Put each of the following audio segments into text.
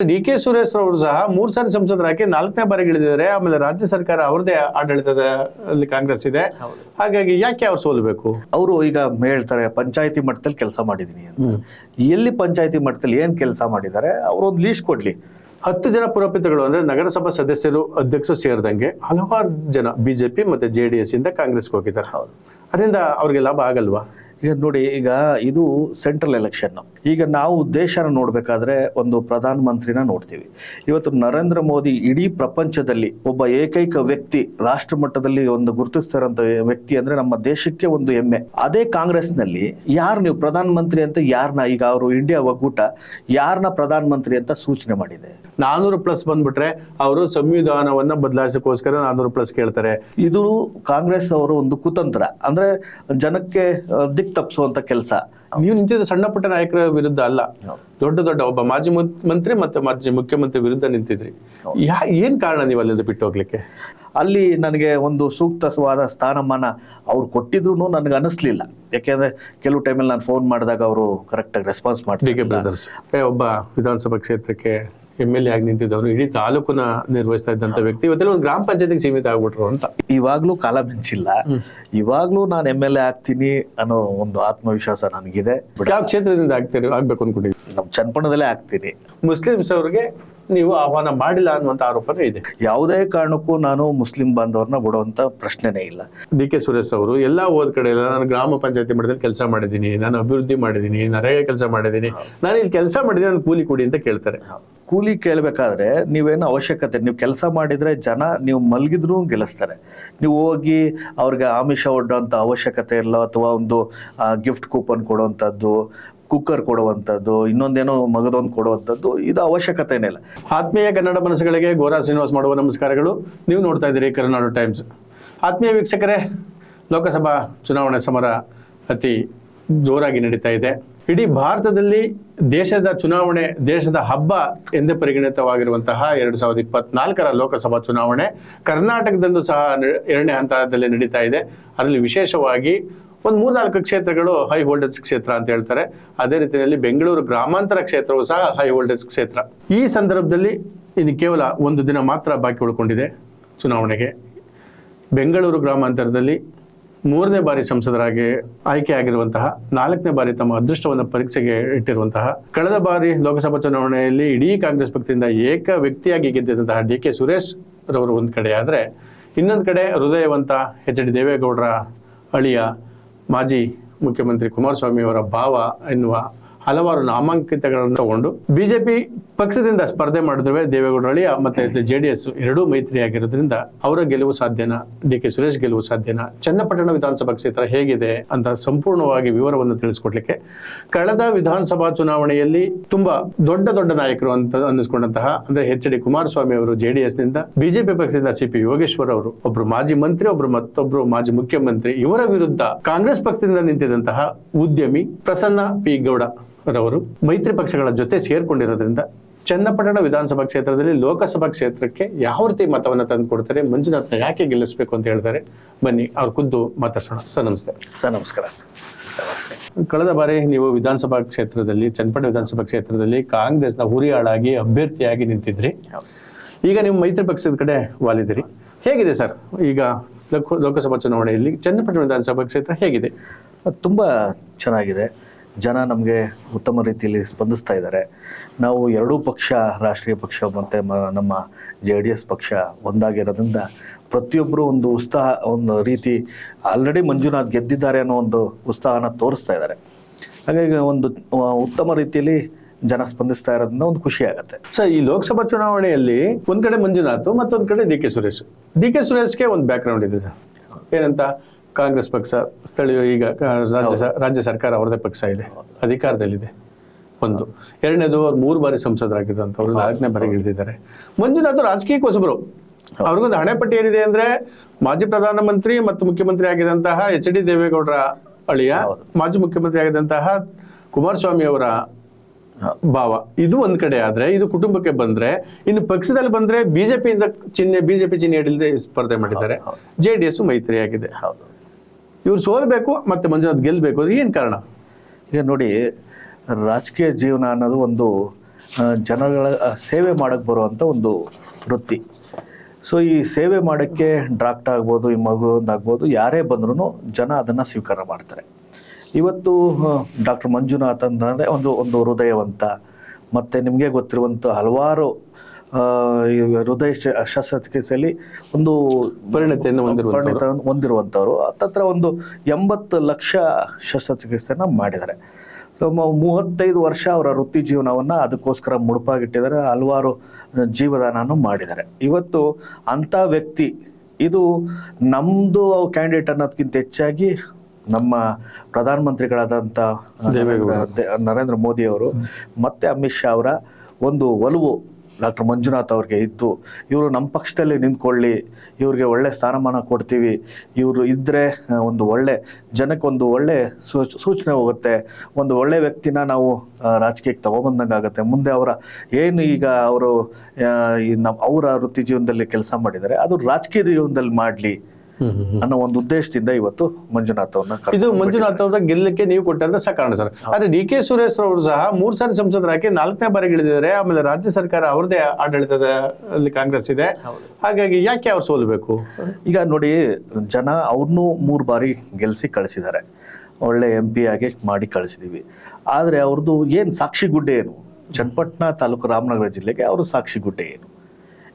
ಡಿ.ಕೆ. ಸುರೇಶ್ ಅವರು ಸಹ 3 ಸಾರಿ ಸಂಸದರಾಗಿ 4ನೇ ಬಾರಿಗೆ ಇಳಿದಿದ್ದಾರೆ. ಆಮೇಲೆ ರಾಜ್ಯ ಸರ್ಕಾರ ಅವ್ರದೇ ಆಡಳಿತದ ಅಲ್ಲಿ ಕಾಂಗ್ರೆಸ್ ಇದೆ. ಹಾಗಾಗಿ ಯಾಕೆ ಅವ್ರು ಸೋಲ್ಬೇಕು? ಅವರು ಈಗ ಹೇಳ್ತಾರೆ ಪಂಚಾಯತಿ ಮಟ್ಟದಲ್ಲಿ ಕೆಲಸ ಮಾಡಿದೀನಿ ಅಂತ. ಎಲ್ಲಿ ಪಂಚಾಯತಿ ಮಟ್ಟದಲ್ಲಿ ಏನ್ ಕೆಲಸ ಮಾಡಿದ್ದಾರೆ ಅವರು ಒಂದು ಲೀಸ್ಟ್ ಕೊಡ್ಲಿ. 10 ಜನ ಪುರಪಿತಗಳು ಅಂದ್ರೆ ನಗರಸಭಾ ಸದಸ್ಯರು, ಅಧ್ಯಕ್ಷರು ಸೇರಿದಂಗೆ ಹಲವಾರು ಜನ ಬಿಜೆಪಿ ಮತ್ತೆ JDS ಇಂದ ಕಾಂಗ್ರೆಸ್ಗೆ ಹೋಗಿದ್ದಾರೆ. ಅದರಿಂದ ಅವ್ರಿಗೆ ಲಾಭ ಆಗಲ್ವಾ? ಈಗ ನೋಡಿ, ಈಗ ಇದು ಸೆಂಟ್ರಲ್ ಎಲೆಕ್ಷನ್. ಈಗ ನಾವು ದೇಶನ ನೋಡ್ಬೇಕಾದ್ರೆ ಒಂದು ಪ್ರಧಾನ ಮಂತ್ರಿನ ನೋಡ್ತೀವಿ. ಇವತ್ತು ನರೇಂದ್ರ ಮೋದಿ ಇಡೀ ಪ್ರಪಂಚದಲ್ಲಿ ಒಬ್ಬ ಏಕೈಕ ವ್ಯಕ್ತಿ, ರಾಷ್ಟ್ರ ಮಟ್ಟದಲ್ಲಿ ಒಂದು ಗುರುತಿಸ್ತಾರಂತ ವ್ಯಕ್ತಿ ಅಂದ್ರೆ ನಮ್ಮ ದೇಶಕ್ಕೆ ಒಂದು ಹೆಮ್ಮೆ. ಅದೇ ಕಾಂಗ್ರೆಸ್ನಲ್ಲಿ ಯಾರು ನೀವು ಪ್ರಧಾನ ಮಂತ್ರಿ ಅಂತ ಯಾರನ್ನ, ಈಗ ಅವರು ಇಂಡಿಯಾ ಒಕ್ಕೂಟ ಯಾರನ್ನ ಪ್ರಧಾನ ಮಂತ್ರಿ ಅಂತ ಸೂಚನೆ ಮಾಡಿದೆ? 400+ ಬಂದ್ಬಿಟ್ರೆ ಅವರು ಸಂವಿಧಾನವನ್ನ ಬದಲಾಯಿಸೋಕೋಸ್ಕರ 400+ ಕೇಳ್ತಾರೆ. ಇದು ಕಾಂಗ್ರೆಸ್ ಅವರು ಒಂದು ಕುತಂತ್ರ, ಅಂದ್ರೆ ಜನಕ್ಕೆ ದಿಕ್ ತಪ್ಪಿಸುವಂತ ಕೆಲಸ. ನೀವು ನಿಂತಿದ್ದ ಸಣ್ಣ ಪುಟ್ಟ ನಾಯಕರ ವಿರುದ್ಧ ಅಲ್ಲ, ದೊಡ್ಡ ಒಬ್ಬ ಮಾಜಿ ಮಂತ್ರಿ ಮತ್ತೆ ಮಾಜಿ ಮುಖ್ಯಮಂತ್ರಿ ವಿರುದ್ಧ ನಿಂತಿದ್ರಿ. ಏನ್ ಕಾರಣ ನೀವು ಅಲ್ಲಿಂದ ಬಿಟ್ಟು ಹೋಗ್ಲಿಕ್ಕೆ? ಅಲ್ಲಿ ನನಗೆ ಒಂದು ಸೂಕ್ತವಾದ ಸ್ಥಾನಮಾನ ಅವ್ರು ಕೊಟ್ಟಿದ್ರು ನನಗೆ ಅನಿಸ್ಲಿಲ್ಲ. ಯಾಕೆಂದ್ರೆ ಕೆಲವು ಟೈಮಲ್ಲಿ ನಾನು ಫೋನ್ ಮಾಡಿದಾಗ ಅವರು ಕರೆಕ್ಟಾಗಿ ರೆಸ್ಪಾನ್ಸ್ ಮಾಡ್ತಾರೆ. ಡಿ.ಕೆ. ಬ್ರದರ್ಸ್ ಒಬ್ಬ ವಿಧಾನಸಭಾ ಕ್ಷೇತ್ರಕ್ಕೆ MLA ಆಗಿ ನಿಂತಿದ್ದವರು, ಇಡೀ ತಾಲೂಕನ್ನ ನಿರ್ವಹಿಸ್ತಾ ಇದ್ದಂತ ವ್ಯಕ್ತಿ ಇವತ್ತೆಲ್ಲ ಒಂದು ಗ್ರಾಮ ಪಂಚಾಯತಿಗೆ ಸೀಮಿತ ಆಗ್ಬಿಟ್ರು ಅಂತ. ಇವಾಗ್ಲೂ ಕಾಲ ಮಿಂಚಿಲ್ಲ, ಇವಾಗ್ಲೂ ನಾನು MLA ಆಗ್ತೀನಿ ಅನ್ನೋ ಒಂದು ಆತ್ಮವಿಶ್ವಾಸ ನನಗಿದೆ. ಯಾವ ಕ್ಷೇತ್ರದಿಂದ ಆಗ್ಬೇಕು ಅನ್ಕೊಂಡಿದ್ದೀವಿ? ನಮ್ಮ ಚನ್ನಪಟ್ಟಣದಲ್ಲೇ ಆಗ್ತೀನಿ. ಮುಸ್ಲಿಮ್ಸ್ ಅವ್ರಿಗೆ ನೀವು ಆಹ್ವಾನ ಮಾಡಿಲ್ಲ ಅನ್ನುವಂತ ಆರೋಪನೇ ಇದೆ. ಯಾವುದೇ ಕಾರಣಕ್ಕೂ ನಾನು ಮುಸ್ಲಿಂ ಬಾಂಧವರನ್ನ ಬಿಡುವಂತ ಪ್ರಶ್ನೆನೇ ಇಲ್ಲ. ಡಿ.ಕೆ. ಸುರೇಶ್ ಅವರು ಎಲ್ಲ ಹೋದ ಕಡೆ ಎಲ್ಲ ನಾನು ಗ್ರಾಮ ಪಂಚಾಯತಿ ಮಟ್ಟದಲ್ಲಿ ಕೆಲಸ ಮಾಡಿದ್ದೀನಿ, ನಾನು ಅಭಿವೃದ್ಧಿ ಮಾಡಿದ್ದೀನಿ, ನರೇಗಾ ಕೆಲಸ ಮಾಡಿದ್ದೀನಿ, ನಾನು ಇಲ್ಲಿ ಕೆಲಸ ಮಾಡಿದ್ದೀನಿ, ನಾನು ಕೂಲಿ ಕೊಡಿ ಅಂತ ಕೇಳ್ತಾರೆ. ಕೂಲಿ ಕೇಳಬೇಕಾದ್ರೆ ನೀವೇನು ಅವಶ್ಯಕತೆ, ನೀವು ಕೆಲಸ ಮಾಡಿದ್ರೆ ಜನ ನೀವು ಮಲಗಿದ್ರು ಗೆಲ್ಲಿಸ್ತಾರೆ. ನೀವು ಹೋಗಿ ಅವ್ರಿಗೆ ಆಮಿಷ ಒಡ್ಡುವಂಥ ಅವಶ್ಯಕತೆ ಇಲ್ಲ, ಅಥವಾ ಒಂದು ಗಿಫ್ಟ್ ಕೂಪನ್ ಕೊಡುವಂಥದ್ದು, ಕುಕ್ಕರ್ ಕೊಡುವಂಥದ್ದು, ಇನ್ನೊಂದೇನೋ ಮಗದೊಂದು ಕೊಡುವಂಥದ್ದು, ಇದು ಅವಶ್ಯಕತೆನೇ ಇಲ್ಲ. ಆತ್ಮೀಯ ಕನ್ನಡ ಮನಸ್ಸುಗಳಿಗೆ ಗೋರಾ ಶ್ರೀನಿವಾಸ್ ಮಾಡುವ ನಮಸ್ಕಾರಗಳು. ನೀವು ನೋಡ್ತಾ ಇದ್ದೀರಿ ಕರುನಾಡು ಟೈಮ್ಸ್. ಆತ್ಮೀಯ ವೀಕ್ಷಕರೇ, ಲೋಕಸಭಾ ಚುನಾವಣೆ ಸಮರ ಅತಿ ಜೋರಾಗಿ ನಡೀತಾ ಇದೆ. ಇಡೀ ಭಾರತದಲ್ಲಿ ದೇಶದ ಚುನಾವಣೆ, ದೇಶದ ಹಬ್ಬ ಎಂದೇ ಪರಿಗಣಿತವಾಗಿರುವಂತಹ 2024ರ ಲೋಕಸಭಾ ಚುನಾವಣೆ ಕರ್ನಾಟಕದಲ್ಲೂ ಸಹ 2ನೇ ಹಂತದಲ್ಲಿ ನಡೀತಾ ಇದೆ. ಅದರಲ್ಲಿ ವಿಶೇಷವಾಗಿ ಒಂದು 3-4 ಕ್ಷೇತ್ರಗಳು ಹೈ ವೋಲ್ಟೇಜ್ ಕ್ಷೇತ್ರ ಅಂತ ಹೇಳ್ತಾರೆ. ಅದೇ ರೀತಿಯಲ್ಲಿ ಬೆಂಗಳೂರು ಗ್ರಾಮಾಂತರ ಕ್ಷೇತ್ರವು ಸಹ ಹೈ ವೋಲ್ಟೇಜ್ ಕ್ಷೇತ್ರ. ಈ ಸಂದರ್ಭದಲ್ಲಿ ಇನ್ನು ಕೇವಲ 1 ದಿನ ಮಾತ್ರ ಬಾಕಿ ಉಳ್ಕೊಂಡಿದೆ ಚುನಾವಣೆಗೆ. ಬೆಂಗಳೂರು ಗ್ರಾಮಾಂತರದಲ್ಲಿ 3ನೇ ಬಾರಿ ಸಂಸದರಾಗಿ ಆಯ್ಕೆ ಆಗಿರುವಂತಹ, 4ನೇ ಬಾರಿ ತಮ್ಮ ಅದೃಷ್ಟವನ್ನು ಪರೀಕ್ಷೆಗೆ ಇಟ್ಟಿರುವಂತಹ, ಕಳೆದ ಬಾರಿ ಲೋಕಸಭಾ ಚುನಾವಣೆಯಲ್ಲಿ ಇಡೀ ಕಾಂಗ್ರೆಸ್ ಪಕ್ಷದಿಂದ ಏಕ ವ್ಯಕ್ತಿಯಾಗಿ ಗೆದ್ದಿರುವಂತಹ ಡಿ.ಕೆ. ಸುರೇಶ್ ರವರು ಒಂದು ಕಡೆ ಆದ್ರೆ, ಇನ್ನೊಂದು ಕಡೆ ಹೃದಯವಂತ H.ಡಿ. ದೇವೇಗೌಡರ ಅಳಿಯ ಮಾಜಿ ಮುಖ್ಯಮಂತ್ರಿ ಕುಮಾರಸ್ವಾಮಿ ಅವರ ಭಾವ ಎನ್ನುವ ಹಲವಾರು ನಾಮಾಂಕಿತಗಳನ್ನು ತಗೊಂಡು ಬಿಜೆಪಿ ಪಕ್ಷದಿಂದ ಸ್ಪರ್ಧೆ ಮಾಡಿದ್ರೆ ದೇವೇಗೌಡರ ಅಳಿಯ ಮತ್ತೆ JDS ಎರಡೂ ಮೈತ್ರಿ ಆಗಿರೋದ್ರಿಂದ ಅವರ ಗೆಲುವು ಸಾಧ್ಯನಾ, ಡಿ.ಕೆ. ಸುರೇಶ್ ಗೆಲುವು ಸಾಧ್ಯನಾ, ಚನ್ನಪಟ್ಟಣ ವಿಧಾನಸಭಾ ಕ್ಷೇತ್ರ ಹೇಗಿದೆ ಅಂತ ಸಂಪೂರ್ಣವಾಗಿ ವಿವರವನ್ನು ತಿಳಿಸ್ಕೊಡ್ಲಿಕ್ಕೆ ಕಳೆದ ವಿಧಾನಸಭಾ ಚುನಾವಣೆಯಲ್ಲಿ ತುಂಬಾ ದೊಡ್ಡ ನಾಯಕರು ಅಂತ ಅನ್ನಿಸ್ಕೊಂಡಂತಹ ಅಂದ್ರೆ H.ಡಿ. ಕುಮಾರಸ್ವಾಮಿ ಅವರು JDS ನಿಂದ, ಬಿಜೆಪಿ ಪಕ್ಷದಿಂದ C.P. ಯೋಗೇಶ್ವರ್ ಅವರು, ಒಬ್ರು ಮಾಜಿ ಮಂತ್ರಿ, ಮತ್ತೊಬ್ರು ಮಾಜಿ ಮುಖ್ಯಮಂತ್ರಿ, ಇವರ ವಿರುದ್ಧ ಕಾಂಗ್ರೆಸ್ ಪಕ್ಷದಿಂದ ನಿಂತಿದ್ದಂತಹ ಉದ್ಯಮಿ ಪ್ರಸನ್ನ P. ಗೌಡ ರವರು ಮೈತ್ರಿ ಪಕ್ಷಗಳ ಜೊತೆ ಸೇರ್ಕೊಂಡಿರೋದ್ರಿಂದ ಚನ್ನಪಟ್ಟಣ ವಿಧಾನಸಭಾ ಕ್ಷೇತ್ರದಲ್ಲಿ ಲೋಕಸಭಾ ಕ್ಷೇತ್ರಕ್ಕೆ ಯಾವ ರೀತಿ ಮತವನ್ನ ತಂದು ಕೊಡ್ತಾರೆ, ಮಂಜುನಾಥ್ನ ಯಾಕೆ ಗೆಲ್ಲಿಸಬೇಕು ಅಂತ ಹೇಳ್ತಾರೆ. ಬನ್ನಿ ಅವ್ರ ಖುದ್ದು ಮಾತಾಡ್ಸೋಣ. ಸರ್ ನಮಸ್ತೆ. ಸರ್ ನಮಸ್ಕಾರ. ಕಳೆದ ಬಾರಿ ನೀವು ವಿಧಾನಸಭಾ ಕ್ಷೇತ್ರದಲ್ಲಿ, ಚನ್ನಪಟ್ಟಣ ವಿಧಾನಸಭಾ ಕ್ಷೇತ್ರದಲ್ಲಿ ಕಾಂಗ್ರೆಸ್ನ ಹುರಿಯಾಳಾಗಿ ಅಭ್ಯರ್ಥಿಯಾಗಿ ನಿಂತಿದ್ರಿ. ಈಗ ನೀವು ಮೈತ್ರಿ ಪಕ್ಷದ ಕಡೆ ವಾಲಿದಿರಿ. ಹೇಗಿದೆ ಸರ್ ಈಗ ಲೋಕಸಭಾ ಚುನಾವಣೆಯಲ್ಲಿ ಚನ್ನಪಟ್ಟಣ ವಿಧಾನಸಭಾ ಕ್ಷೇತ್ರ ಹೇಗಿದೆ? ತುಂಬಾ ಚೆನ್ನಾಗಿದೆ. ಜನ ನಮಗೆ ಉತ್ತಮ ರೀತಿಯಲ್ಲಿ ಸ್ಪಂದಿಸ್ತಾ ಇದ್ದಾರೆ. ನಾವು ಎರಡೂ ಪಕ್ಷ, ರಾಷ್ಟ್ರೀಯ ಪಕ್ಷ ಮತ್ತು ನಮ್ಮ JDS ಪಕ್ಷ ಒಂದಾಗಿರೋದ್ರಿಂದ ಪ್ರತಿಯೊಬ್ಬರು ಒಂದು ಉತ್ಸಾಹ, ಒಂದು ರೀತಿ ಆಲ್ರೆಡಿ ಮಂಜುನಾಥ್ ಗೆದ್ದಿದ್ದಾರೆ ಅನ್ನೋ ಒಂದು ಉತ್ಸಾಹನ ತೋರಿಸ್ತಾ ಇದ್ದಾರೆ. ಹಾಗಾಗಿ ಒಂದು ಉತ್ತಮ ರೀತಿಯಲ್ಲಿ ಜನ ಸ್ಪಂದಿಸ್ತಾ ಇರೋದ್ರಿಂದ ಒಂದು ಖುಷಿ ಆಗುತ್ತೆ. ಸರ್, ಈ ಲೋಕಸಭಾ ಚುನಾವಣೆಯಲ್ಲಿ ಒಂದ್ ಕಡೆ ಮಂಜುನಾಥ್, ಮತ್ತೊಂದ್ ಕಡೆ ಡಿ.ಕೆ. ಸುರೇಶ್. ಡಿ.ಕೆ. ಸುರೇಶ್ಗೆ ಒಂದು ಬ್ಯಾಕ್ ಗ್ರೌಂಡ್ ಇದೆ ಸರ್. ಏನಂತ? ಕಾಂಗ್ರೆಸ್ ಪಕ್ಷ ಸ್ಥಳೀಯ, ಈಗ ರಾಜ್ಯ ಸರ್ಕಾರ ಅವರದೇ ಪಕ್ಷ ಇದೆ, ಅಧಿಕಾರದಲ್ಲಿದೆ. ಒಂದು ಎರಡನೇದು, 3 ಬಾರಿ ಸಂಸದರಾಗಿದ್ದಂಥವ್ರು 4ನೇ ಬಾರಿಗೆ ಇಳಿದಿದ್ದಾರೆ. ಮಂಜುನಾಥ್ ರಾಜಕೀಯ ಹೊಸಬರು. ಅವ್ರಿಗೊಂದು ಹಣೆಪಟ್ಟಿ ಏನಿದೆ ಅಂದ್ರೆ, ಮಾಜಿ ಪ್ರಧಾನಮಂತ್ರಿ ಮತ್ತು ಮುಖ್ಯಮಂತ್ರಿ ಆಗಿದಂತಹ H.ಡಿ. ದೇವೇಗೌಡರ ಅಳಿಯ, ಮಾಜಿ ಮುಖ್ಯಮಂತ್ರಿ ಆಗಿದಂತಹ ಕುಮಾರಸ್ವಾಮಿ ಅವರ ಭಾವ. ಇದು ಒಂದ್ ಕಡೆ ಆದ್ರೆ, ಇದು ಕುಟುಂಬಕ್ಕೆ ಬಂದ್ರೆ, ಇನ್ನು ಪಕ್ಷದಲ್ಲಿ ಬಂದ್ರೆ ಬಿಜೆಪಿ ಚಿಹ್ನೆ ಹಿಡಿದೇ ಸ್ಪರ್ಧೆ ಮಾಡಿದ್ದಾರೆ. JDS ಮೈತ್ರಿ ಆಗಿದೆ. ಇವ್ರು ಸೋಲ್ಬೇಕು ಮತ್ತೆ ಮಂಜುನಾಥ್ ಗೆಲ್ಬೇಕು, ಏನ್ ಕಾರಣ? ಈಗ ನೋಡಿ, ರಾಜಕೀಯ ಜೀವನ ಅನ್ನೋದು ಒಂದು ಜನಗಳ ಸೇವೆ ಮಾಡೋಕ್ಕೆ ಬರುವಂಥ ಒಂದು ವೃತ್ತಿ. ಸೊ ಈ ಸೇವೆ ಮಾಡೋಕ್ಕೆ ಡಾಕ್ಟರ್ ಆಗ್ಬೋದು, ಈ ಮಗುವೊಂದಾಗ್ಬೋದು, ಯಾರೇ ಬಂದ್ರೂ ಜನ ಅದನ್ನು ಸ್ವೀಕಾರ ಮಾಡ್ತಾರೆ. ಇವತ್ತು ಡಾಕ್ಟರ್ ಮಂಜುನಾಥ್ ಅಂತಂದರೆ ಒಂದು ಹೃದಯವಂತ, ಮತ್ತು ನಿಮಗೆ ಗೊತ್ತಿರುವಂಥ ಹಲವಾರು ಹೃದಯ ಶಸ್ತ್ರಚಿಕಿತ್ಸೆಯಲ್ಲಿ ಒಂದು ಪರಿಣತಿಯನ್ನು ಹೊಂದಿರುವಂಥವ್ರು. ಹತ್ತತ್ರ ಒಂದು 80 ಲಕ್ಷ ಶಸ್ತ್ರಚಿಕಿತ್ಸೆನ ಮಾಡಿದ್ದಾರೆ. ಸೊ 35 ವರ್ಷ ಅವರ ವೃತ್ತಿ ಜೀವನವನ್ನು ಅದಕ್ಕೋಸ್ಕರ ಮುಡುಪಾಗಿಟ್ಟಿದ್ದಾರೆ. ಹಲವಾರು ಜೀವದಾನನೂ ಮಾಡಿದ್ದಾರೆ. ಇವತ್ತು ಅಂಥ ವ್ಯಕ್ತಿ, ಇದು ನಮ್ಮದು ಕ್ಯಾಂಡಿಡೇಟ್ ಅನ್ನೋದಕ್ಕಿಂತ ಹೆಚ್ಚಾಗಿ ನಮ್ಮ ಪ್ರಧಾನಮಂತ್ರಿಗಳಾದಂಥ ನರೇಂದ್ರ ಮೋದಿಯವರು ಮತ್ತು ಅಮಿತ್ ಶಾ ಅವರ ಒಂದು ಒಲವು ಡಾಕ್ಟರ್ ಮಂಜುನಾಥ್ ಅವ್ರಿಗೆ ಇದ್ದು, ಇವರು ನಮ್ಮ ಪಕ್ಷದಲ್ಲಿ ನಿಂತ್ಕೊಳ್ಳಿ, ಇವ್ರಿಗೆ ಒಳ್ಳೆ ಸ್ಥಾನಮಾನ ಕೊಡ್ತೀವಿ, ಇವರು ಇದ್ದರೆ ಒಂದು ಒಳ್ಳೆ ಜನಕ್ಕೆ ಒಂದು ಒಳ್ಳೆ ಸೂಚನೆ ಹೋಗುತ್ತೆ, ಒಂದು ಒಳ್ಳೆ ವ್ಯಕ್ತಿನ ನಾವು ರಾಜಕೀಯಕ್ಕೆ ತಗೊಬಂದಂಗೆ ಆಗುತ್ತೆ. ಮುಂದೆ ಅವರ ಏನು ಈಗ ಅವರು ಅವರ ವೃತ್ತಿ ಜೀವನದಲ್ಲಿ ಕೆಲಸ ಮಾಡಿದ್ದಾರೆ, ಅದು ರಾಜಕೀಯ ಜೀವನದಲ್ಲಿ ಮಾಡಲಿ ಅನ್ನೋ ಒಂದು ಉದ್ದೇಶದಿಂದ ಇವತ್ತು ಮಂಜುನಾಥ್ ಅವ್ರನ್ನ ಇದು ಮಂಜುನಾಥ್ ಅವ್ರ ಗೆಲ್ಲಕ್ಕೆ ನೀವು ಕೊಟ್ಟಂತ ಕಾರಣ ಸರ್. ಆದ್ರೆ ಡಿ.ಕೆ. ಸುರೇಶ್ ಅವರು ಸಹ 3 ಸಾರಿ ಸಂಸದರಾಗಿ 4ನೇ ಬಾರಿಗಿಳಿದಿದ್ದಾರೆ. ಆಮೇಲೆ ರಾಜ್ಯ ಸರ್ಕಾರ ಅವ್ರದೇ ಆಡಳಿತದ ಅಲ್ಲಿ ಕಾಂಗ್ರೆಸ್ ಇದೆ. ಹಾಗಾಗಿ ಯಾಕೆ ಅವ್ರು ಸೋಲ್ಬೇಕು? ಈಗ ನೋಡಿ, ಜನ ಅವ್ರನ್ನೂ 3 ಬಾರಿ ಗೆಲ್ಲಿಸಿ ಕಳಿಸಿದ್ದಾರೆ, ಒಳ್ಳೆ MP ಆಗಿ ಮಾಡಿ ಕಳಿಸಿದೀವಿ. ಆದರೆ ಅವ್ರದ್ದು ಏನು ಸಾಕ್ಷಿಗುಡ್ಡೆ ಏನು? ಚನ್ನಪಟ್ಟಣ ತಾಲೂಕು ರಾಮನಗರ ಜಿಲ್ಲೆಗೆ ಅವರು ಸಾಕ್ಷಿಗುಡ್ಡೆ ಏನು?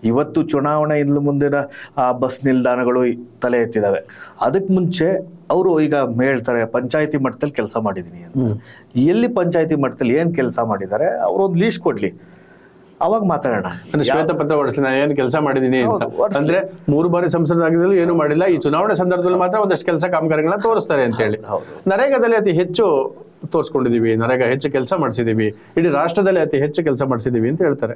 ಇವತ್ತು ಚುನಾವಣೆ ಇನ್ನು ಮುಂದಿನ ಆ ಬಸ್ ನಿಲ್ದಾಣಗಳು ತಲೆ ಎತ್ತಿದ್ದಾವೆ. ಅದಕ್ಕೆ ಮುಂಚೆ ಅವರು ಈಗ ಹೇಳ್ತಾರೆ ಪಂಚಾಯತಿ ಮಟ್ಟದಲ್ಲಿ ಕೆಲಸ ಮಾಡಿದ್ದೀನಿ ಅಂತ. ಎಲ್ಲಿ ಪಂಚಾಯತಿ ಮಟ್ಟದಲ್ಲಿ ಏನು ಕೆಲಸ ಮಾಡಿದ್ದಾರೆ ಅವರು ಒಂದು ಲೀಸ್ಟ್ ಕೊಡ್ಲಿ, ಅವಾಗ ಮಾತಾಡೋಣ. ಶ್ವೇತಪತ್ರ ಹೊಡಿಸ್ಲಿ, ನಾನು ಏನು ಕೆಲಸ ಮಾಡಿದ್ದೀನಿ ಅಂತ. ಅಂದ್ರೆ 3 ಬಾರಿ ಸಂಸದರಾಗಿದ್ದಲು ಏನು ಮಾಡಿಲ್ಲ, ಈ ಚುನಾವಣೆ ಸಂದರ್ಭದಲ್ಲಿ ಮಾತ್ರ ಒಂದಷ್ಟು ಕೆಲಸ ಕಾಮಗಾರಿಗಳನ್ನ ತೋರಿಸ್ತಾರೆ ಅಂತ ಹೇಳಿ. ನರೇಗಾದಲ್ಲಿ ಅತಿ ಹೆಚ್ಚು ತೋರಿಸ್ಕೊಂಡಿದೀವಿ, ನರೇಗಾ ಹೆಚ್ಚು ಕೆಲಸ ಮಾಡಿಸಿದೀವಿ, ಇಡೀ ರಾಷ್ಟ್ರದಲ್ಲಿ ಅತಿ ಹೆಚ್ಚು ಕೆಲಸ ಮಾಡಿಸಿದೀವಿ ಅಂತ ಹೇಳ್ತಾರೆ.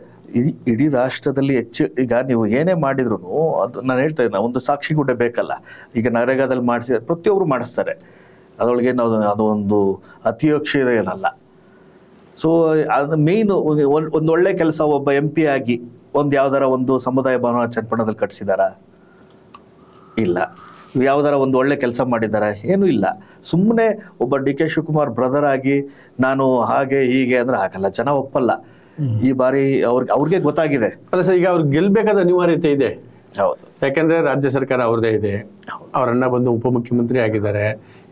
ಇಡೀ ರಾಷ್ಟ್ರದಲ್ಲಿ ಹೆಚ್ಚು. ಈಗ ನೀವು ಏನೇ ಮಾಡಿದ್ರು ಅದು ನಾನು ಹೇಳ್ತಾ ಇದ್ದೀನಿ, ಒಂದು ಸಾಕ್ಷಿಗುಡ್ಡೆ ಬೇಕಲ್ಲ. ಈಗ ನರೇಗಾದಲ್ಲಿ ಮಾಡಿಸಿದ್ರೆ ಪ್ರತಿಯೊಬ್ಬರು ಮಾಡಿಸ್ತಾರೆ, ಅದರೊಳಗೆ ಅದು ಒಂದು ಅತಿಯೋಕ್ಷೆ ಏನಲ್ಲ. ಸೊ ಅದು ಮೇಯ್ನು ಒಂದು ಒಳ್ಳೆ ಕೆಲಸ ಒಬ್ಬ MP ಆಗಿ ಒಂದು ಯಾವ್ದಾರ ಒಂದು ಸಮುದಾಯ ಭವನ ಚನ್ನಪಟ್ಟಣದಲ್ಲಿ ಕಟ್ಸಿದಾರಾ? ಇಲ್ಲ. ಯಾವ್ದಾರ ಒಂದು ಒಳ್ಳೆ ಕೆಲಸ ಮಾಡಿದ್ದಾರೆ? ಏನೂ ಇಲ್ಲ. ಸುಮ್ಮನೆ ಒಬ್ಬ D.K. ಶಿವಕುಮಾರ್ ಬ್ರದರ್ ಆಗಿ ನಾನು ಹಾಗೆ ಹೀಗೆ ಅಂದ್ರೆ ಆಗಲ್ಲ, ಜನ ಒಪ್ಪಲ್ಲ. ಈ ಬಾರಿ ಅವ್ರಿಗೆ ಗೊತ್ತಾಗಿದೆ. ಅಲ್ಲ ಸರ್, ಈಗ ಅವ್ರಿಗೆ ಗೆಲ್ಬೇಕಾದ ಅನಿವಾರ್ಯತೆ ಇದೆ. ಹೌದು. ಯಾಕಂದ್ರೆ ರಾಜ್ಯ ಸರ್ಕಾರ ಅವ್ರದೇ ಇದೆ, ಅವ್ರ ಅಣ್ಣ ಬಂದು ಉಪಮುಖ್ಯಮಂತ್ರಿ ಆಗಿದ್ದಾರೆ.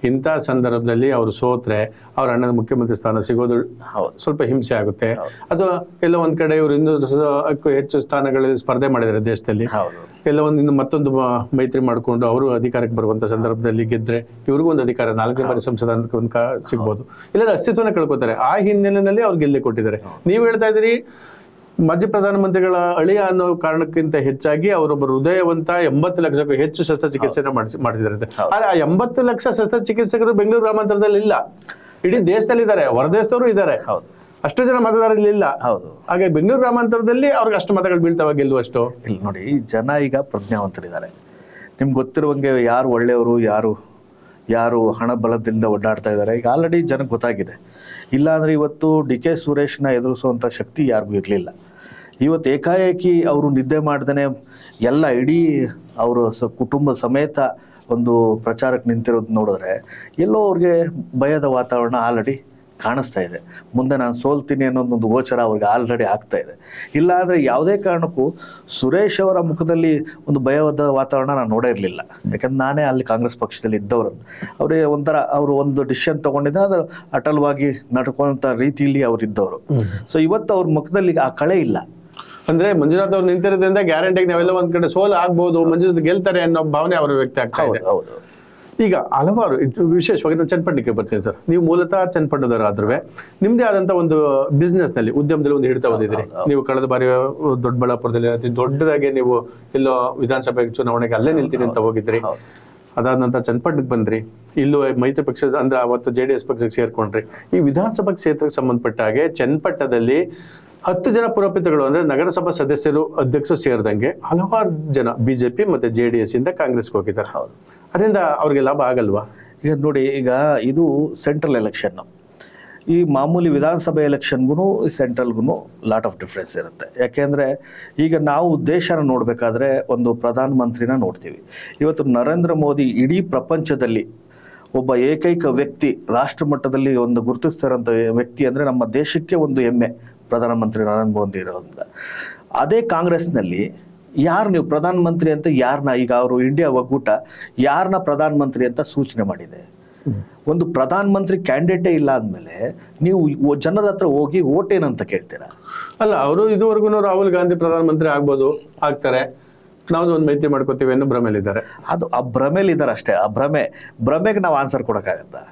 ಇಂಥ ಸಂದರ್ಭದಲ್ಲಿ ಅವರು ಸೋತ್ರೆ ಅವ್ರ ಅಣ್ಣನ ಮುಖ್ಯಮಂತ್ರಿ ಸ್ಥಾನ ಸಿಗೋದು ಸ್ವಲ್ಪ ಹಿಂಸೆ ಆಗುತ್ತೆ. ಅಥವಾ ಎಲ್ಲ ಒಂದ್ ಕಡೆ ಇವರು ಇನ್ನೂ ಹೆಚ್ಚು ಸ್ಥಾನಗಳಲ್ಲಿ ಸ್ಪರ್ಧೆ ಮಾಡಿದ್ದಾರೆ ದೇಶದಲ್ಲಿ, ಎಲ್ಲ ಮತ್ತೊಂದು ಮೈತ್ರಿ ಮಾಡಿಕೊಂಡು ಅವರು ಅಧಿಕಾರಕ್ಕೆ ಬರುವಂತ ಸಂದರ್ಭದಲ್ಲಿ ಗೆದ್ರೆ ಇವ್ರಿಗೂ ಒಂದು ಅಧಿಕಾರ 4ನೇ ಬಾರಿ ಸಂಸದ ಸಿಗ್ಬೋದು. ಇಲ್ಲ ಅಸ್ತಿತ್ವನ ಕಳ್ಕೊತಾರೆ. ಆ ಹಿನ್ನೆಲೆಯಲ್ಲಿ ಅವ್ರು ಗೆಲ್ಲಿ ಕೊಟ್ಟಿದ್ದಾರೆ. ನೀವು ಹೇಳ್ತಾ ಇದ್ದೀರಿ ಮಾಜಿ ಪ್ರಧಾನಮಂತ್ರಿಗಳ ಅಳಿಯ ಅನ್ನೋ ಕಾರಣಕ್ಕಿಂತ ಹೆಚ್ಚಾಗಿ ಅವರೊಬ್ಬ ಹೃದಯವಂತ 80 ಲಕ್ಷಕ್ಕೂ ಹೆಚ್ಚು ಶಸ್ತ್ರಚಿಕಿತ್ಸೆನ ಮಾಡಿದ್ದಾರೆ. ಆದ್ರೆ ಆ 80 ಲಕ್ಷ ಶಸ್ತ್ರಚಿಕಿತ್ಸಕರು ಬೆಂಗಳೂರು ಗ್ರಾಮಾಂತರದಲ್ಲಿ ಇಲ್ಲ, ಇಡೀ ದೇಶದಲ್ಲಿ ಇದ್ದಾರೆ, ಹೊರದೇಶದವರು ಇದ್ದಾರೆ. ಅಷ್ಟು ಜನ ಮತದಾರರಲ್ಲಿ ಇಲ್ಲ. ಹಾಗೆ ಬೆಂಗಳೂರು ಗ್ರಾಮಾಂತರದಲ್ಲಿ ಅವ್ರಿಗೆ ಅಷ್ಟು ಮತಗಳು ಬೀಳ್ತಾವ ಗೆಲ್ಲುವಷ್ಟು ಇಲ್ಲ. ನೋಡಿ, ಜನ ಈಗ ಪ್ರಜ್ಞಾವಂತರಿದ್ದಾರೆ. ನಿಮ್ಗೆ ಗೊತ್ತಿರುವಂಗೆ ಯಾರು ಒಳ್ಳೆಯವರು, ಯಾರು ಹಣ ಬಲದಿಂದ ಓಡಾಡ್ತಾ ಇದ್ದಾರೆ ಈಗ ಆಲ್ರೆಡಿ ಜನಕ್ಕೆ ಗೊತ್ತಾಗಿದೆ. ಇಲ್ಲಾಂದರೆ ಇವತ್ತು D.K. ಸುರೇಶ್ನ ಎದುರಿಸುವಂಥ ಶಕ್ತಿ ಯಾರಿಗೂ ಇರಲಿಲ್ಲ. ಇವತ್ತು ಏಕಾಏಕಿ ಅವರು ನಿದ್ದೆ ಮಾಡ್ದೇ ಎಲ್ಲ ಇಡೀ ಅವರು ಕುಟುಂಬ ಸಮೇತ ಒಂದು ಪ್ರಚಾರಕ್ಕೆ ನಿಂತಿರೋದು ನೋಡಿದ್ರೆ ಎಲ್ಲೋ ಅವ್ರಿಗೆ ಭಯದ ವಾತಾವರಣ ಆಲ್ರೆಡಿ ಕಾಣಿಸ್ತಾ ಇದೆ. ಮುಂದೆ ನಾನು ಸೋಲ್ತೀನಿ ಅನ್ನೋದೊಂದು ಗೋಚರ ಅವ್ರಿಗೆ ಆಲ್ರೆಡಿ ಆಗ್ತಾ ಇದೆ. ಇಲ್ಲಾಂದರೆ ಯಾವುದೇ ಕಾರಣಕ್ಕೂ ಸುರೇಶ್ ಅವರ ಮುಖದಲ್ಲಿ ಒಂದು ಭಯದ ವಾತಾವರಣ ನಾನು ನೋಡೇ ಇರಲಿಲ್ಲ. ಯಾಕಂದ್ರೆ ನಾನೇ ಅಲ್ಲಿ ಕಾಂಗ್ರೆಸ್ ಪಕ್ಷದಲ್ಲಿ ಇದ್ದವ್ರನ್ನು. ಅವರಿಗೆ ಒಂಥರ ಅವರು ಒಂದು ಡಿಸಿಷನ್ ತೊಗೊಂಡಿದ್ರೆ ಅದು ಅಟಲವಾಗಿ ನಡ್ಕೊಂತ ರೀತಿಯಲ್ಲಿ ಅವ್ರು ಇದ್ದವರು. ಸೊ ಇವತ್ತು ಅವ್ರ ಮುಖದಲ್ಲಿ ಆ ಕಳೆ ಇಲ್ಲ. ಅಂದ್ರೆ ಮಂಜುನಾಥ್ ಅವ್ರು ನಿಂತಿರೋದ್ರಿಂದ ಗ್ಯಾರಂಟಿಗೆ ನಾವೆಲ್ಲ ಒಂದ್ ಕಡೆ ಸೋಲು ಆಗ್ಬಹುದು, ಮಂಜುನಾಥ್ ಗೆಲ್ತಾರೆ ಅನ್ನೋ ಭಾವನೆ ಅವ್ರ ವ್ಯಕ್ತಿ ಆಗ್ತಾ ಇದೆ. ಈಗ ಹಲವಾರು ವಿಶೇಷವಾಗಿ ನಾನು ಚನ್ನಪಟ್ಟಣಕ್ಕೆ ಬರ್ತೀನಿ ಸರ್. ನೀವು ಮೂಲತಃ ಚನ್ನಪಟ್ಟಣದವರಾದ್ರೂ ನಿಮ್ದೇ ಆದಂತ ಒಂದು ಬಿಸ್ನೆಸ್ ನಲ್ಲಿ ಉದ್ಯಮದಲ್ಲಿ ಒಂದು ಹಿಡಿತಾ ಬಂದಿದ್ರಿ. ನೀವು ಕಳೆದ ಬಾರಿ ದೊಡ್ಡಬಳ್ಳಾಪುರದಲ್ಲಿ ಅತಿ ದೊಡ್ಡದಾಗಿ ನೀವು ಎಲ್ಲೋ ವಿಧಾನಸಭೆ ಚುನಾವಣೆಗೆ ಅಲ್ಲೇ ನಿಲ್ತೀನಿ ಅಂತ ಹೋಗಿದ್ರಿ. ಅದಾದ ನಂತರ ಚನ್ನಪಟ್ಟಣಕ್ಕೆ ಬಂದ್ರಿ. ಇಲ್ಲೂ ಮೈತ್ರಿ ಪಕ್ಷ ಅಂದ್ರೆ ಅವತ್ತು JDS ಪಕ್ಷಕ್ಕೆ ಸೇರ್ಕೊಂಡ್ರಿ. ಈ ವಿಧಾನಸಭಾ ಕ್ಷೇತ್ರಕ್ಕೆ ಸಂಬಂಧಪಟ್ಟ ಹಾಗೆ ಚನ್ನಪಟ್ಟಣದಲ್ಲಿ 10 ಜನ ಪುರೋಹಿತಗಳು ಅಂದ್ರೆ ನಗರಸಭಾ ಸದಸ್ಯರು ಅಧ್ಯಕ್ಷರು ಸೇರಿದಂಗೆ ಹಲವಾರು ಜನ BJP ಮತ್ತೆ JDS ಇಂದ ಕಾಂಗ್ರೆಸ್ಗೆ ಹೋಗಿದ್ದಾರೆ. ಅದರಿಂದ ಅವ್ರಿಗೆ ಲಾಭ ಆಗಲ್ವಾ? ಈಗ ನೋಡಿ, ಈಗ ಇದು ಸೆಂಟ್ರಲ್ ಎಲೆಕ್ಷನ್. ಈ ಮಾಮೂಲಿ ವಿಧಾನಸಭೆ ಎಲೆಕ್ಷನ್ಗೂ ಸೆಂಟ್ರಲ್ಗೂ ಲಾಟ್ ಆಫ್ ಡಿಫ್ರೆನ್ಸ್ ಇರುತ್ತೆ. ಯಾಕೆಂದರೆ ಈಗ ನಾವು ದೇಶನ ನೋಡಬೇಕಾದ್ರೆ ಒಂದು ಪ್ರಧಾನಮಂತ್ರಿನ ನೋಡ್ತೀವಿ. ಇವತ್ತು ನರೇಂದ್ರ ಮೋದಿ ಇಡೀ ಪ್ರಪಂಚದಲ್ಲಿ ಒಬ್ಬ ಏಕೈಕ ವ್ಯಕ್ತಿ, ರಾಷ್ಟ್ರ ಮಟ್ಟದಲ್ಲಿ ಒಂದು ಗುರುತಿಸ್ತಾರಂಥ ವ್ಯಕ್ತಿ ಅಂದರೆ ನಮ್ಮ ದೇಶಕ್ಕೆ ಒಂದು ಹೆಮ್ಮೆ. ಪ್ರಧಾನಮಂತ್ರಿ ನರೇಂದ್ರ ಮೋದಿ ಇರೋದ್ರಿಂದ. ಅದೇ ಕಾಂಗ್ರೆಸ್ನಲ್ಲಿ ಯಾರು ನೀವು ಪ್ರಧಾನಮಂತ್ರಿ ಅಂತ ಯಾರನ್ನ, ಈಗ ಅವರು ಇಂಡಿಯಾ ಒಕ್ಕೂಟ ಯಾರನ್ನ ಪ್ರಧಾನಮಂತ್ರಿ ಅಂತ ಸೂಚನೆ ಮಾಡಿದೆ? ಒಂದು ಪ್ರಧಾನಮಂತ್ರಿ ಕ್ಯಾಂಡಿಡೇಟೇ ಇಲ್ಲ ಅಂದಮೇಲೆ ನೀವು ಜನರ ಹತ್ರ ಹೋಗಿ ಓಟ್ ಏನಂತ ಕೇಳ್ತೀರಾ? ಅಲ್ಲ, ಅವರು ಇದುವರೆಗೂ ರಾಹುಲ್ ಗಾಂಧಿ ಪ್ರಧಾನಮಂತ್ರಿ ಆಗ್ಬೋದು, ಆಗ್ತಾರೆ, ನಾವು ಒಂದು ಮೈತ್ರಿ ಮಾಡ್ಕೋತೀವಿ ಅನ್ನೋ ಭ್ರಮೆಲಿದ್ದಾರೆ. ಅದು ಆ ಭ್ರಮೆಲಿದ್ದಾರೆ ಅಷ್ಟೇ. ಆ ಭ್ರಮೆಗೆ ನಾವು ಆನ್ಸರ್ ಕೊಡೋಕ್ಕಾಗತ್ತಾ?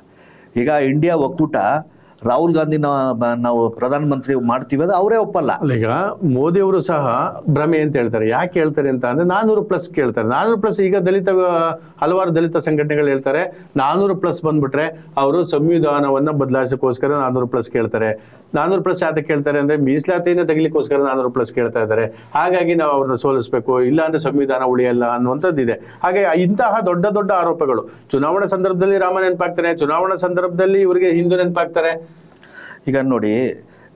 ಈಗ ಇಂಡಿಯಾ ಒಕ್ಕೂಟ ರಾಹುಲ್ ಗಾಂಧಿನ ನಾವು ಪ್ರಧಾನಮಂತ್ರಿ ಮಾಡ್ತೀವಿ ಅಂದ್ರೆ ಅವರೇ ಒಪ್ಪಲ್ಲ. ಈಗ ಮೋದಿ ಅವರು ಸಹ ಭ್ರಮೆ ಅಂತ ಹೇಳ್ತಾರೆ. ಯಾಕೆ ಹೇಳ್ತಾರೆ ಅಂತ ಅಂದ್ರೆ 400+ ಕೇಳ್ತಾರೆ. 400+ ಈಗ ಹಲವಾರು ದಲಿತ ಸಂಘಟನೆಗಳು ಹೇಳ್ತಾರೆ 400+ ಬಂದ್ಬಿಟ್ರೆ ಅವರು ಸಂವಿಧಾನವನ್ನ ಬದಲಾಯಿಸೋಕ್ಕೋಸ್ಕರ 400+ ಕೇಳ್ತಾರೆ. 400+ ಯಾಕೆ ಕೇಳ್ತಾರೆ ಅಂದ್ರೆ ಮೀಸಲಾತಿಯನ್ನು ತೆಗಿಲಿಕ್ಕೋಸ್ಕರ 400+ ಕೇಳ್ತಾ ಇದ್ದಾರೆ. ಹಾಗಾಗಿ ನಾವು ಅವ್ರನ್ನ ಸೋಲಿಸ್ಬೇಕು, ಇಲ್ಲ ಅಂದ್ರೆ ಸಂವಿಧಾನ ಉಳಿಯಲ್ಲ ಅನ್ನುವಂಥದ್ದಿದೆ. ಹಾಗೆ ಇಂತಹ ದೊಡ್ಡ ದೊಡ್ಡ ಆರೋಪಗಳು ಚುನಾವಣಾ ಸಂದರ್ಭದಲ್ಲಿ ರಾಮ ನೆನಪಾಗ್ತಾರೆ, ಚುನಾವಣಾ ಸಂದರ್ಭದಲ್ಲಿ ಇವರಿಗೆ ಹಿಂದೂ ನೆನಪಾಗ್ತಾರೆ. ಈಗ ನೋಡಿ,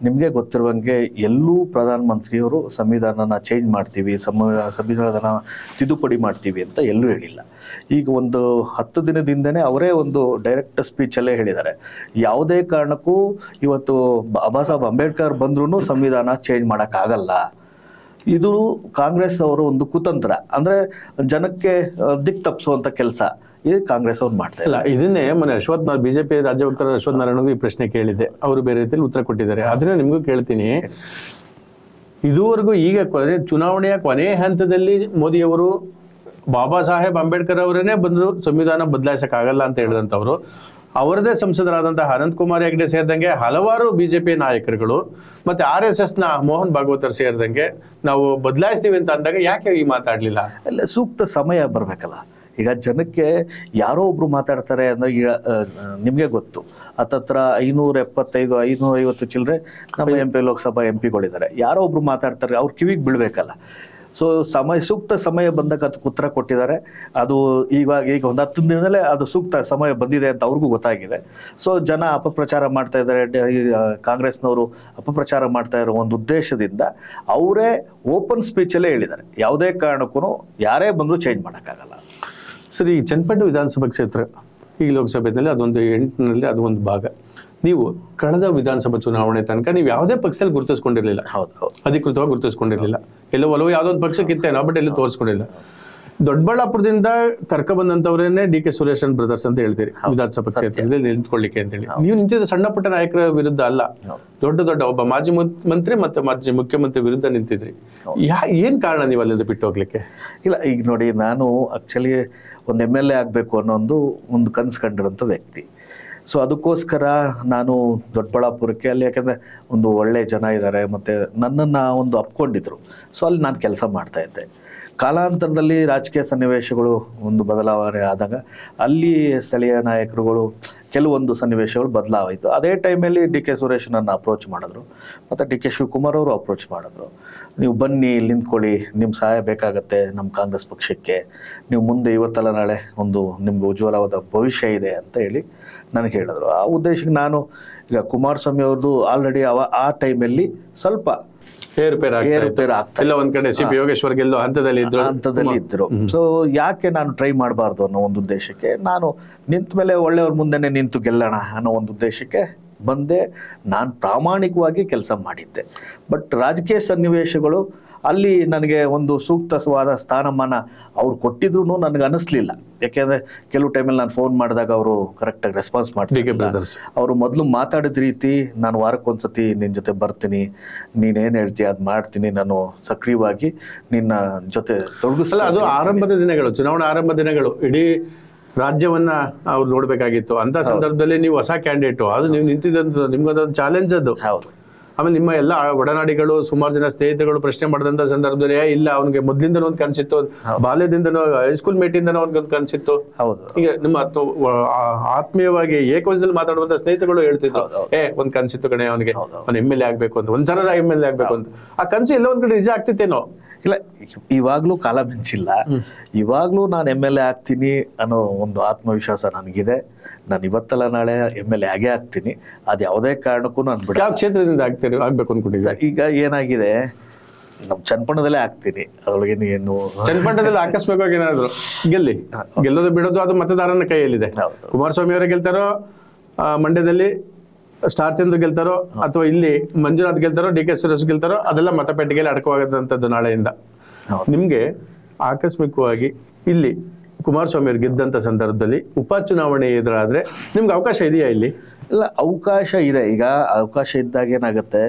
ನಿಮಗೆ ಗೊತ್ತಿರುವಂಗೆ ಎಲ್ಲೂ ಪ್ರಧಾನಮಂತ್ರಿಯವರು ಸಂವಿಧಾನನ ಚೇಂಜ್ ಮಾಡ್ತೀವಿ, ಸಂವಿಧಾನ ತಿದ್ದುಪಡಿ ಮಾಡ್ತೀವಿ ಅಂತ ಎಲ್ಲೂ ಹೇಳಿಲ್ಲ. ಈಗ ಒಂದು 10 ದಿನದಿಂದನೇ ಅವರೇ ಒಂದು ಡೈರೆಕ್ಟ್ ಸ್ಪೀಚಲ್ಲೇ ಹೇಳಿದ್ದಾರೆ, ಯಾವುದೇ ಕಾರಣಕ್ಕೂ ಇವತ್ತು ಬಾಬಾ ಸಾಹೇಬ್ ಅಂಬೇಡ್ಕರ್ ಬಂದ್ರೂ ಸಂವಿಧಾನ ಚೇಂಜ್ ಮಾಡೋಕ್ಕಾಗಲ್ಲ. ಇದು ಕಾಂಗ್ರೆಸ್ ಅವರು ಒಂದು ಕುತಂತ್ರ, ಅಂದರೆ ಜನಕ್ಕೆ ದಿಕ್ಕು ತಪ್ಪಿಸುವಂಥ ಕೆಲಸ ಇದು ಕಾಂಗ್ರೆಸ್ ಅವ್ರು ಮಾಡ್ತಾ ಇಲ್ಲ. ಇದನ್ನೇ ಮೊನ್ನೆ ಬಿಜೆಪಿ ರಾಜ್ಯ ವಕ್ತಾರ ಅಶ್ವಥ್ ನಾರಾಯಣಗೂ ಈ ಪ್ರಶ್ನೆ ಕೇಳಿದೆ, ಅವರು ಬೇರೆ ರೀತಿಯಲ್ಲಿ ಉತ್ತರ ಕೊಟ್ಟಿದ್ದಾರೆ. ಅದನ್ನ ನಿಮಗೂ ಕೇಳ್ತೀನಿ. ಇದುವರೆಗೂ ಈಗ ಚುನಾವಣೆಯ ಕೊನೆ ಹಂತದಲ್ಲಿ ಮೋದಿಯವರು ಬಾಬಾ ಸಾಹೇಬ್ ಅಂಬೇಡ್ಕರ್ ಅವರನ್ನೇ ಬಂದ್ರು ಸಂವಿಧಾನ ಬದಲಾಯಿಸಕ್ಕಾಗಲ್ಲ ಅಂತ ಹೇಳಿದಂಥವ್ರು, ಅವರದೇ ಸಂಸದರಾದಂತಹ ಅನಂತ್ ಕುಮಾರ್ ಹೆಗಡೆ ಸೇರಿದಂಗೆ ಹಲವಾರು ಬಿಜೆಪಿ ನಾಯಕರುಗಳು ಮತ್ತೆ RSS ನ ಮೋಹನ್ ಭಾಗವತರ್ ಸೇರಿದಂಗೆ ನಾವು ಬದಲಾಯಿಸ್ತೀವಿ ಅಂತ ಅಂದಾಗ ಯಾಕೆ ಈ ಮಾತಾಡ್ಲಿಲ್ಲ? ಅಲ್ಲ, ಸೂಕ್ತ ಸಮಯ ಬರಬೇಕಲ್ಲ. ಈಗ ಜನಕ್ಕೆ ಯಾರೋ ಒಬ್ರು ಮಾತಾಡ್ತಾರೆ ಅಂದರೆ ಈಗ ನಿಮಗೆ ಗೊತ್ತು, ಹತ್ತತ್ರ 575 550 ಚಿಲ್ಲರೆ ನಮ್ಮ MP ಲೋಕಸಭಾ MP ಗಳಿದ್ದಾರೆ. ಯಾರೋ ಒಬ್ರು ಮಾತಾಡ್ತಾರೆ, ಅವ್ರ ಕಿವಿಗೆ ಬೀಳ್ಬೇಕಲ್ಲ. ಸೊ ಸೂಕ್ತ ಸಮಯ ಬಂದಾಗ ಅದಕ್ಕೆ ಉತ್ತರ ಕೊಟ್ಟಿದ್ದಾರೆ. ಅದು ಈಗ ಒಂದು 10 ದಿನದಲ್ಲೇ ಅದು ಸೂಕ್ತ ಸಮಯ ಬಂದಿದೆ ಅಂತ ಅವ್ರಿಗೂ ಗೊತ್ತಾಗಿದೆ. ಸೊ ಜನ ಅಪಪ್ರಚಾರ ಮಾಡ್ತಾ ಇದ್ದಾರೆ, ಕಾಂಗ್ರೆಸ್ನವರು ಅಪಪ್ರಚಾರ ಮಾಡ್ತಾ ಇರೋ ಒಂದು ಉದ್ದೇಶದಿಂದ ಅವರೇ ಓಪನ್ ಸ್ಪೀಚಲ್ಲೇ ಹೇಳಿದ್ದಾರೆ, ಯಾವುದೇ ಕಾರಣಕ್ಕೂ ಯಾರೇ ಬಂದರೂ ಚೇಂಜ್ ಮಾಡೋಕ್ಕಾಗಲ್ಲ. ಸರಿ, ಚನ್ನಪಟ್ಟಣ ವಿಧಾನಸಭಾ ಕ್ಷೇತ್ರ ಈಗ ಲೋಕಸಭೆಯಲ್ಲಿ ಅದೊಂದು 8ರಲ್ಲಿ ಅದು ಒಂದು ಭಾಗ. ನೀವು ಕಳೆದ ವಿಧಾನಸಭಾ ಚುನಾವಣೆ ತನಕ ನೀವು ಯಾವುದೇ ಪಕ್ಷದಲ್ಲಿ ಗುರುತಿಸ್ಕೊಂಡಿರ್ಲಿಲ್ಲ. ಹೌದು, ಅಧಿಕೃತವಾಗಿ ಗುರುತಿಸ್ಕೊಂಡಿರ್ಲಿಲ್ಲ. ಎಲ್ಲೋ ಒಲವು ಯಾವುದೋ ಒಂದು ಪಕ್ಷಕ್ಕಿತ್ತೇನೋ, ಬಟ್ ಎಲ್ಲೂ ತೋರಿಸ್ಕೊಂಡಿಲ್ಲ. ದೊಡ್ಡಬಳ್ಳಾಪುರದಿಂದ ಕರ್ಕ ಬಂದಂತವ್ರೇನೆ DK ಸುರೇಶನ್ ಬ್ರದರ್ಸ್ ಅಂತ ಹೇಳ್ತೀರಿ ವಿಧಾನಸಭಾ ಕ್ಷೇತ್ರದಲ್ಲಿ ನಿಂತ್ಕೊಳ್ಳಿಕ್ಕೆ ಅಂತೇಳಿ. ನೀವು ನಿಂತಿದ್ದ ಸಣ್ಣ ಪುಟ್ಟ ನಾಯಕರ ವಿರುದ್ಧ ಅಲ್ಲ, ದೊಡ್ಡ ಒಬ್ಬ ಮಾಜಿ ಮಂತ್ರಿ ಮತ್ತೆ ಮಾಜಿ ಮುಖ್ಯಮಂತ್ರಿ ವಿರುದ್ಧ ನಿಂತಿದ್ರಿ. ಏನ್ ಕಾರಣ ನೀವು ಅಲ್ಲಿಂದ ಬಿಟ್ಟು ಹೋಗ್ಲಿಕ್ಕೆ? ಇಲ್ಲ, ಈಗ ನೋಡಿ, ನಾನು ಆಕ್ಚುಲಿ ಒಂದು MLA ಆಗಬೇಕು ಅನ್ನೋ ಒಂದು ಕನಸು ಕಂಡಿರೋಂಥ ವ್ಯಕ್ತಿ. ಸೊ ಅದಕ್ಕೋಸ್ಕರ ನಾನು ದೊಡ್ಡಬಳ್ಳಾಪುರಕ್ಕೆ ಅಲ್ಲಿ, ಯಾಕೆಂದರೆ ಒಂದು ಒಳ್ಳೆ ಜನ ಇದ್ದಾರೆ ಮತ್ತು ನನ್ನನ್ನು ಒಂದು ಅಪ್ಕೊಂಡಿದ್ರು. ಸೊ ಅಲ್ಲಿ ನಾನು ಕೆಲಸ ಮಾಡ್ತಾಯಿದ್ದೆ. ಕಾಲಾಂತರದಲ್ಲಿ ರಾಜಕೀಯ ಸನ್ನಿವೇಶಗಳು ಒಂದು ಬದಲಾವಣೆ ಆದಾಗ ಅಲ್ಲಿ ಸ್ಥಳೀಯ ನಾಯಕರುಗಳು ಕೆಲವೊಂದು ಸನ್ನಿವೇಶಗಳು ಬದಲಾವಾಯಿತು. ಅದೇ ಟೈಮಲ್ಲಿ DK ಸುರೇಶನನ್ನು ಅಪ್ರೋಚ್ ಮಾಡಿದ್ರು, ಮತ್ತು DK ಶಿವಕುಮಾರ್ ಅವರು ಅಪ್ರೋಚ್ ಮಾಡಿದ್ರು. ನೀವು ಬನ್ನಿ, ಇಲ್ಲಿ ನಿಂತ್ಕೊಳ್ಳಿ, ನಿಮ್ಮ ಸಹಾಯ ಬೇಕಾಗತ್ತೆ ನಮ್ಮ ಕಾಂಗ್ರೆಸ್ ಪಕ್ಷಕ್ಕೆ, ನೀವು ಮುಂದೆ ಇವತ್ತಲ್ಲ ನಾಳೆ ಒಂದು ನಿಮ್ಗೆ ಉಜ್ವಲವಾದ ಭವಿಷ್ಯ ಇದೆ ಅಂತ ಹೇಳಿ ನನಗೆ ಹೇಳಿದ್ರು. ಆ ಉದ್ದೇಶಕ್ಕೆ ನಾನು ಈಗ ಕುಮಾರಸ್ವಾಮಿ ಅವ್ರದ್ದು ಆಲ್ರೆಡಿ ಆ ಟೈಮಲ್ಲಿ ಸ್ವಲ್ಪ ಏರುಪೇರು ಆಗ್ತಾ ಇಲ್ಲ, ಒಂದ್ ಕಡೆ CP ಯೋಗೇಶ್ವರ್ ಗೆಲ್ಲೋ ಹಂತದಲ್ಲಿ ಇದ್ರು. ಸೊ ಯಾಕೆ ನಾನು ಟ್ರೈ ಮಾಡಬಾರ್ದು ಅನ್ನೋ ಒಂದು ಉದ್ದೇಶಕ್ಕೆ ನಾನು ನಿಂತ ಮೇಲೆ ಒಳ್ಳೆಯವ್ರ ಮುಂದೆನೆ ನಿಂತು ಗೆಲ್ಲೋಣ ಅನ್ನೋ ಒಂದು ಉದ್ದೇಶಕ್ಕೆ ಬಂದೆ. ನಾನು ಪ್ರಾಮಾಣಿಕವಾಗಿ ಕೆಲಸ ಮಾಡಿದ್ದೆ. ಬಟ್ ರಾಜಕೀಯ ಸನ್ನಿವೇಶಗಳು ಅಲ್ಲಿ ನನಗೆ ಒಂದು ಸೂಕ್ತವಾದ ಸ್ಥಾನಮಾನ ಅವ್ರು ಕೊಟ್ಟಿದ್ರು ನನಗೆ ಅನಿಸ್ಲಿಲ್ಲ. ಯಾಕೆಂದರೆ ಕೆಲವು ಟೈಮಲ್ಲಿ ನಾನು ಫೋನ್ ಮಾಡಿದಾಗ ಅವರು ಕರೆಕ್ಟಾಗಿ ರೆಸ್ಪಾನ್ಸ್ ಮಾಡ್ತಿದ್ದಿಲ್ಲ. ಅವರು ಮೊದಲು ಮಾತಾಡಿದ ರೀತಿ, ನಾನು ವಾರಕ್ಕೊಂದ್ಸತಿ ನಿನ್ನ ಜೊತೆ ಬರ್ತೀನಿ, ನೀನೇನು ಹೇಳ್ತೀಯ ಅದು ಮಾಡ್ತೀನಿ, ನಾನು ಸಕ್ರಿಯವಾಗಿ ನಿನ್ನ ಜೊತೆ ತೊಡಗಿಸಲ್ಲ. ಅದು ಆರಂಭದ ದಿನಗಳು, ಚುನಾವಣಾ ಆರಂಭ ದಿನಗಳು, ಇಡೀ ರಾಜ್ಯವನ್ನ ಅವ್ರು ನೋಡ್ಬೇಕಾಗಿತ್ತು. ಅಂತ ಸಂದರ್ಭದಲ್ಲಿ ನೀವು ಹೊಸ ಕ್ಯಾಂಡಿಡೇಟು, ಅದು ನೀವು ನಿಂತಿದ್ದಂತ ನಿಮ್ಗೊಂದೊಂದು ಚಾಲೆಂಜ್ ಅದು. ಹೌದು. ಆಮೇಲೆ ನಿಮ್ಮ ಎಲ್ಲ ಒಡನಾಡಿಗಳು, ಸುಮಾರು ಜನ ಸ್ನೇಹಿತರುಗಳು ಪ್ರಶ್ನೆ ಮಾಡಿದಂತ ಸಂದರ್ಭದಲ್ಲಿ ಇಲ್ಲ ಅವ್ನಿಗೆ ಮೊದ್ಲಿಂದ ಒಂದು ಕನ್ಸಿತ್ತು, ಬಾಲ್ಯದಿಂದನೋ ಹೈಸ್ಕೂಲ್ ಮೇಟಿಂದನೋ ಅವ್ನಿಗೊಂದು ಕನ್ಸಿತ್ತು. ಹೌದು. ಈಗ ನಿಮ್ಮ ಆತ್ಮೀಯವಾಗಿ ಏಕವಚನದಲ್ಲಿ ಮಾತಾಡುವಂತ ಸ್ನೇಹಿತರುಗಳು ಹೇಳ್ತಿದ್ರು, ಒಂದ್ ಕನ್ಸಿತ್ತು ಕಣೆ ಅವನಿಗೆ, ಅವ್ನು MLA ಆಗ್ಬೇಕು ಅಂತ, ಒಂದ್ಸಲ MLA ಆಗ್ಬೇಕು ಅಂತ. ಆ ಕನ್ಸು ಎಲ್ಲ ಒಂದ್ ಕಡೆ ನಿಜ ಆಗ್ತಿತ್ತೇನೋ. ಇಲ್ಲ, ಇವಾಗ್ಲೂ ಕಾಲ ಮಿಂಚಿಲ್ಲ. ಇವಾಗ್ಲೂ ನಾನು MLA ಆಗ್ತೀನಿ ಅನ್ನೋ ಒಂದು ಆತ್ಮವಿಶ್ವಾಸ ನನಗಿದೆ. ನಾನು ಇವತ್ತಲ್ಲ ನಾಳೆ MLA ಆಗೇ ಆಗ್ತೀನಿ. ಅದು ಯಾವುದೇ ಕಾರಣಕ್ಕೂ ನಾನು ಬಿಡ. ಯಾವ ಕ್ಷೇತ್ರದಿಂದ ಆಗ್ಬೇಕು ಅನ್ಕೊಂಡಿದ್ದೆ? ಈಗ ಏನಾಗಿದೆ, ನಮ್ಮ ಚನ್ನಪಟ್ಟಣದಲ್ಲೇ ಆಗ್ತೀನಿ. ಅದ್ರೊಳಗೆ ಏನು ಚನ್ನಪಟ್ಟಣದಲ್ಲಿ ಆಕಸ್ಮಿಕವಾಗಿ ಏನಾದ್ರು ಗೆಲ್ಲೋದು ಬಿಡೋದು ಅದು ಮತದಾರನ ಕೈಯಲ್ಲಿದೆ. ಕುಮಾರಸ್ವಾಮಿ ಅವರೇ ಗೆಲ್ತಾರೋ ಮಂಡ್ಯದಲ್ಲಿ, ಸ್ಟಾರ್ ಚಂದ್ರ ಗೆಲ್ತಾರೋ ಅಥವಾ ಇಲ್ಲಿ ಮಂಜುನಾಥ್ ಗೆಲ್ತಾರೋ, ಡಿ ಕೆ ಸುರೇಶ್ ಗೆಲ್ತಾರೋ, ಅದೆಲ್ಲ ಮತಪೆಟ್ಟಿಗೆಯಲ್ಲಿ ಅಡಕವಾಗದಂಥದ್ದು ನಾಳೆಯಿಂದ. ನಿಮ್ಗೆ ಆಕಸ್ಮಿಕವಾಗಿ ಇಲ್ಲಿ ಕುಮಾರಸ್ವಾಮಿ ಅವರು ಗೆದ್ದಂತ ಸಂದರ್ಭದಲ್ಲಿ ಉಪಚುನಾವಣೆ ಎದುರಾದ್ರೆ ನಿಮ್ಗೆ ಅವಕಾಶ ಇದೆಯಾ ಇಲ್ಲಿ? ಇಲ್ಲ, ಅವಕಾಶ ಇದೆ. ಈಗ ಅವಕಾಶ ಇದ್ದಾಗ ಏನಾಗುತ್ತೆ,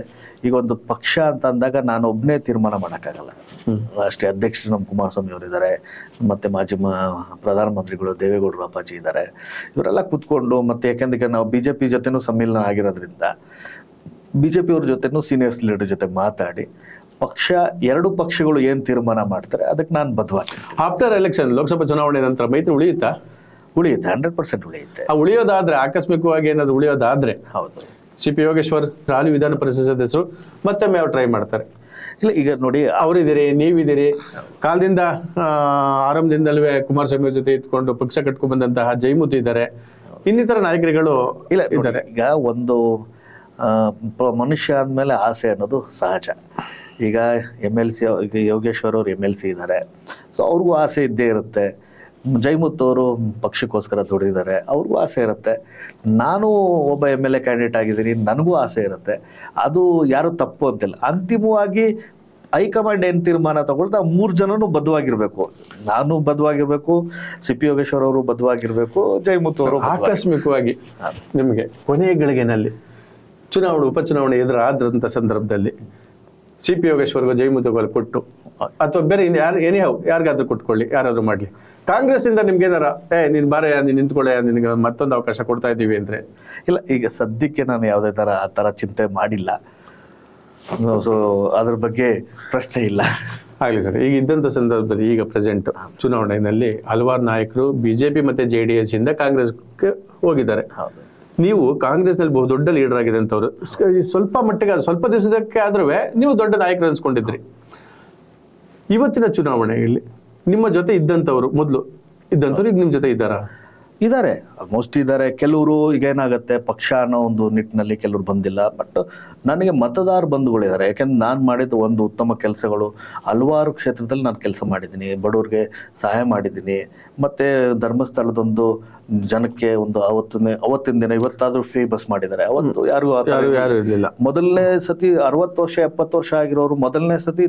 ಈಗ ಒಂದು ಪಕ್ಷ ಅಂತ ಅಂದಾಗ ನಾನು ಒಬ್ಬನೇ ತೀರ್ಮಾನ ಮಾಡೋಕ್ಕಾಗಲ್ಲ. ಅಷ್ಟೇ ಅಧ್ಯಕ್ಷರು ನಮ್ಮ ಕುಮಾರಸ್ವಾಮಿ ಅವರಿದ್ದಾರೆ, ಮತ್ತು ಮಾಜಿ ಪ್ರಧಾನಮಂತ್ರಿಗಳು ದೇವೇಗೌಡರು ಅಪ್ಪಾಜಿ ಇದ್ದಾರೆ. ಇವರೆಲ್ಲ ಕೂತ್ಕೊಂಡು, ಮತ್ತು ಯಾಕೆಂದ್ರೆ ನಾವು BJP ಜೊತೆನೂ ಸಮ್ಮಿಲನ ಆಗಿರೋದ್ರಿಂದ BJP ಅವ್ರ ಜೊತೆನೂ ಸೀನಿಯರ್ಸ್ ಲೀಡರ್ ಜೊತೆ ಮಾತಾಡಿ ಪಕ್ಷ, ಎರಡು ಪಕ್ಷಗಳು ಏನು ತೀರ್ಮಾನ ಮಾಡ್ತಾರೆ ಅದಕ್ಕೆ ನಾನು ಬದ್ಧವಾಗಿರ್ತೀನಿ. ಆಫ್ಟರ್ ಎಲೆಕ್ಷನ್ ಲೋಕಸಭಾ ಚುನಾವಣೆ ನಂತರ ಮೈತ್ರಿ ಉಳಿಯುತ್ತಾ? ಉಳಿಯುತ್ತೆ, 100% ಉಳಿಯುತ್ತೆ. ಆ ಉಳಿಯೋದಾದ್ರೆ, ಆಕಸ್ಮಿಕವಾಗಿ ಏನಾದ್ರು ಉಳಿಯೋದಾದ್ರೆ, ಹೌದು, CP ಯೋಗೇಶ್ವರ್ ಹಾಲಿ ವಿಧಾನ ಪರಿಷತ್ ಸದಸ್ಯರು ಮತ್ತೊಮ್ಮೆ ಅವ್ರು ಟ್ರೈ ಮಾಡ್ತಾರೆ. ಇಲ್ಲ ಈಗ ನೋಡಿ, ಅವರಿದ್ದೀರಿ, ನೀವಿದ್ದೀರಿ, ಕಾಲದಿಂದ ಆರಂಭದಿಂದಲೇ ಕುಮಾರಸ್ವಾಮಿ ಜೊತೆ ಇಟ್ಕೊಂಡು ಪಕ್ಷ ಕಟ್ಕೊಂಡ್ ಬಂದಂತಹ ಜೈಮೂತಿ ಇದ್ದಾರೆ, ಇನ್ನಿತರ ನಾಯಕರುಗಳು ಇಲ್ಲ ಇದ್ದಾರೆ. ಈಗ ಒಂದು ಮನುಷ್ಯ ಆದ್ಮೇಲೆ ಆಸೆ ಅನ್ನೋದು ಸಹಜ. ಈಗ MLC, ಈಗ ಯೋಗೇಶ್ವರ್ ಅವರು MLC ಇದ್ದಾರೆ, ಸೊ ಅವ್ರಿಗೂ ಆಸೆ ಇದ್ದೇ ಇರುತ್ತೆ. ಜೈಮುತ್ ಅವರು ಪಕ್ಷಕ್ಕೋಸ್ಕರ ದುಡಿದಿದ್ದಾರೆ, ಅವ್ರಿಗೂ ಆಸೆ ಇರುತ್ತೆ. ನಾನು ಒಬ್ಬ MLA ಕ್ಯಾಂಡಿಡೇಟ್ ಆಗಿದ್ದೀನಿ, ನನಗೂ ಆಸೆ ಇರುತ್ತೆ. ಅದು ಯಾರು ತಪ್ಪು ಅಂತಿಲ್ಲ. ಅಂತಿಮವಾಗಿ ಹೈಕಮಾಂಡ್ ಏನು ತೀರ್ಮಾನ ತಗೊಳ್ತಾ 3 ಜನನು ಬದ್ಧವಾಗಿರ್ಬೇಕು. ನಾನು ಬದ್ಧವಾಗಿರ್ಬೇಕು, CP ಯೋಗೇಶ್ವರ್ ಅವರು ಬದ್ಧವಾಗಿರ್ಬೇಕು, ಜೈಮುತ್ ಅವರು. ಆಕಸ್ಮಿಕವಾಗಿ ನಿಮಗೆ ಕೊನೆಯ ಗಳಿಗೆನಲ್ಲಿ ಉಪಚುನಾವಣೆ ಎದುರಾದ್ರಂಥ ಸಂದರ್ಭದಲ್ಲಿ CP ಯೋಗೇಶ್ವರ್ಗೂ ಜೈಮುತ್ಗೂ ಕೊಟ್ಟು, ಅಥವಾ ಬೇರೆ ಯಾರಿಗಾದ್ರೂ ಕೊಟ್ಕೊಳ್ಳಿ, ಯಾರಾದ್ರೂ ಮಾಡ್ಲಿ, ಕಾಂಗ್ರೆಸ್ ಇಂದ ನಿಮ್ಗೆ ಏನಾರ ನೀನ್ ಬಾರೆ, ನೀನ್ ನಿಂತ್ಕೊಳ್ಳೆ, ನಿನಗೆ ಮತ್ತೊಂದು ಅವಕಾಶ ಕೊಡ್ತಾ ಇದ್ದೀವಿ ಅಂದ್ರೆ? ಇಲ್ಲ, ಈಗ ಸದ್ಯಕ್ಕೆ ನಾನು ಯಾವುದೇ ಆ ಥರ ಚಿಂತೆ ಮಾಡಿಲ್ಲ. ಸೊ ಅದ್ರ ಬಗ್ಗೆ ಪ್ರಶ್ನೆ ಇಲ್ಲ. ಆಗ್ಲಿ ಸರ್. ಈಗ ಇದ್ದಂಥ ಸಂದರ್ಭದಲ್ಲಿ, ಈಗ ಪ್ರೆಸೆಂಟ್ ಚುನಾವಣೆಯಲ್ಲಿ ಹಲವಾರು ನಾಯಕರು BJP ಮತ್ತೆ JDS ಇಂದ ಕಾಂಗ್ರೆಸ್ಗೆ ಹೋಗಿದ್ದಾರೆ. ನೀವು ಕಾಂಗ್ರೆಸ್ನಲ್ಲಿ ಬಹುದೊಡ್ಡ ಲೀಡರ್ ಆಗಿದೆ ಅಂತವ್ರು, ಸ್ವಲ್ಪ ಮಟ್ಟಿಗೆ ಸ್ವಲ್ಪ ದಿವಸಕ್ಕೆ ಆದ್ರೂ ನೀವು ದೊಡ್ಡ ನಾಯಕರು ಅನ್ಸ್ಕೊಂಡಿದ್ರಿ. ಇವತ್ತಿನ ಚುನಾವಣೆಯಲ್ಲಿ ನಿಮ್ಮ ಜೊತೆ ಇದ್ದಂಥವ್ರು, ಮೊದಲು ಇದ್ದಂಥವ್ರು ಈಗ ನಿಮ್ಮ ಜೊತೆ ಇದ್ದಾರಾ? ಇದ್ದಾರೆ, ಆಲ್ಮೋಸ್ಟ್ ಇದ್ದಾರೆ. ಕೆಲವರು ಈಗ ಏನಾಗುತ್ತೆ, ಪಕ್ಷ ಅನ್ನೋ ಒಂದು ನಿಟ್ಟಿನಲ್ಲಿ ಕೆಲವರು ಬಂದಿಲ್ಲ. ಬಟ್ ನನಗೆ ಮತದಾರ ಬಂಧುಗಳಿದ್ದಾರೆ. ಯಾಕೆಂದ್ರೆ ನಾನು ಮಾಡಿದ ಒಂದು ಉತ್ತಮ ಕೆಲಸಗಳು, ಹಲವಾರು ಕ್ಷೇತ್ರದಲ್ಲಿ ನಾನು ಕೆಲಸ ಮಾಡಿದ್ದೀನಿ. ಬಡವ್ರಿಗೆ ಸಹಾಯ ಮಾಡಿದ್ದೀನಿ. ಮತ್ತು ಧರ್ಮಸ್ಥಳದೊಂದು ಜನಕ್ಕೆ ಒಂದು ಅವತ್ತಿನ ದಿನ, ಇವತ್ತಾದ್ರೂ ಫ್ರೀ ಬಸ್ ಮಾಡಿದ್ದಾರೆ. ಅವತ್ತು ಯಾರು ಇರಲಿಲ್ಲ. ಮೊದಲನೇ ಸತಿ 60 ವರ್ಷ 70 ವರ್ಷ ಆಗಿರೋರು ಮೊದಲನೇ ಸತಿ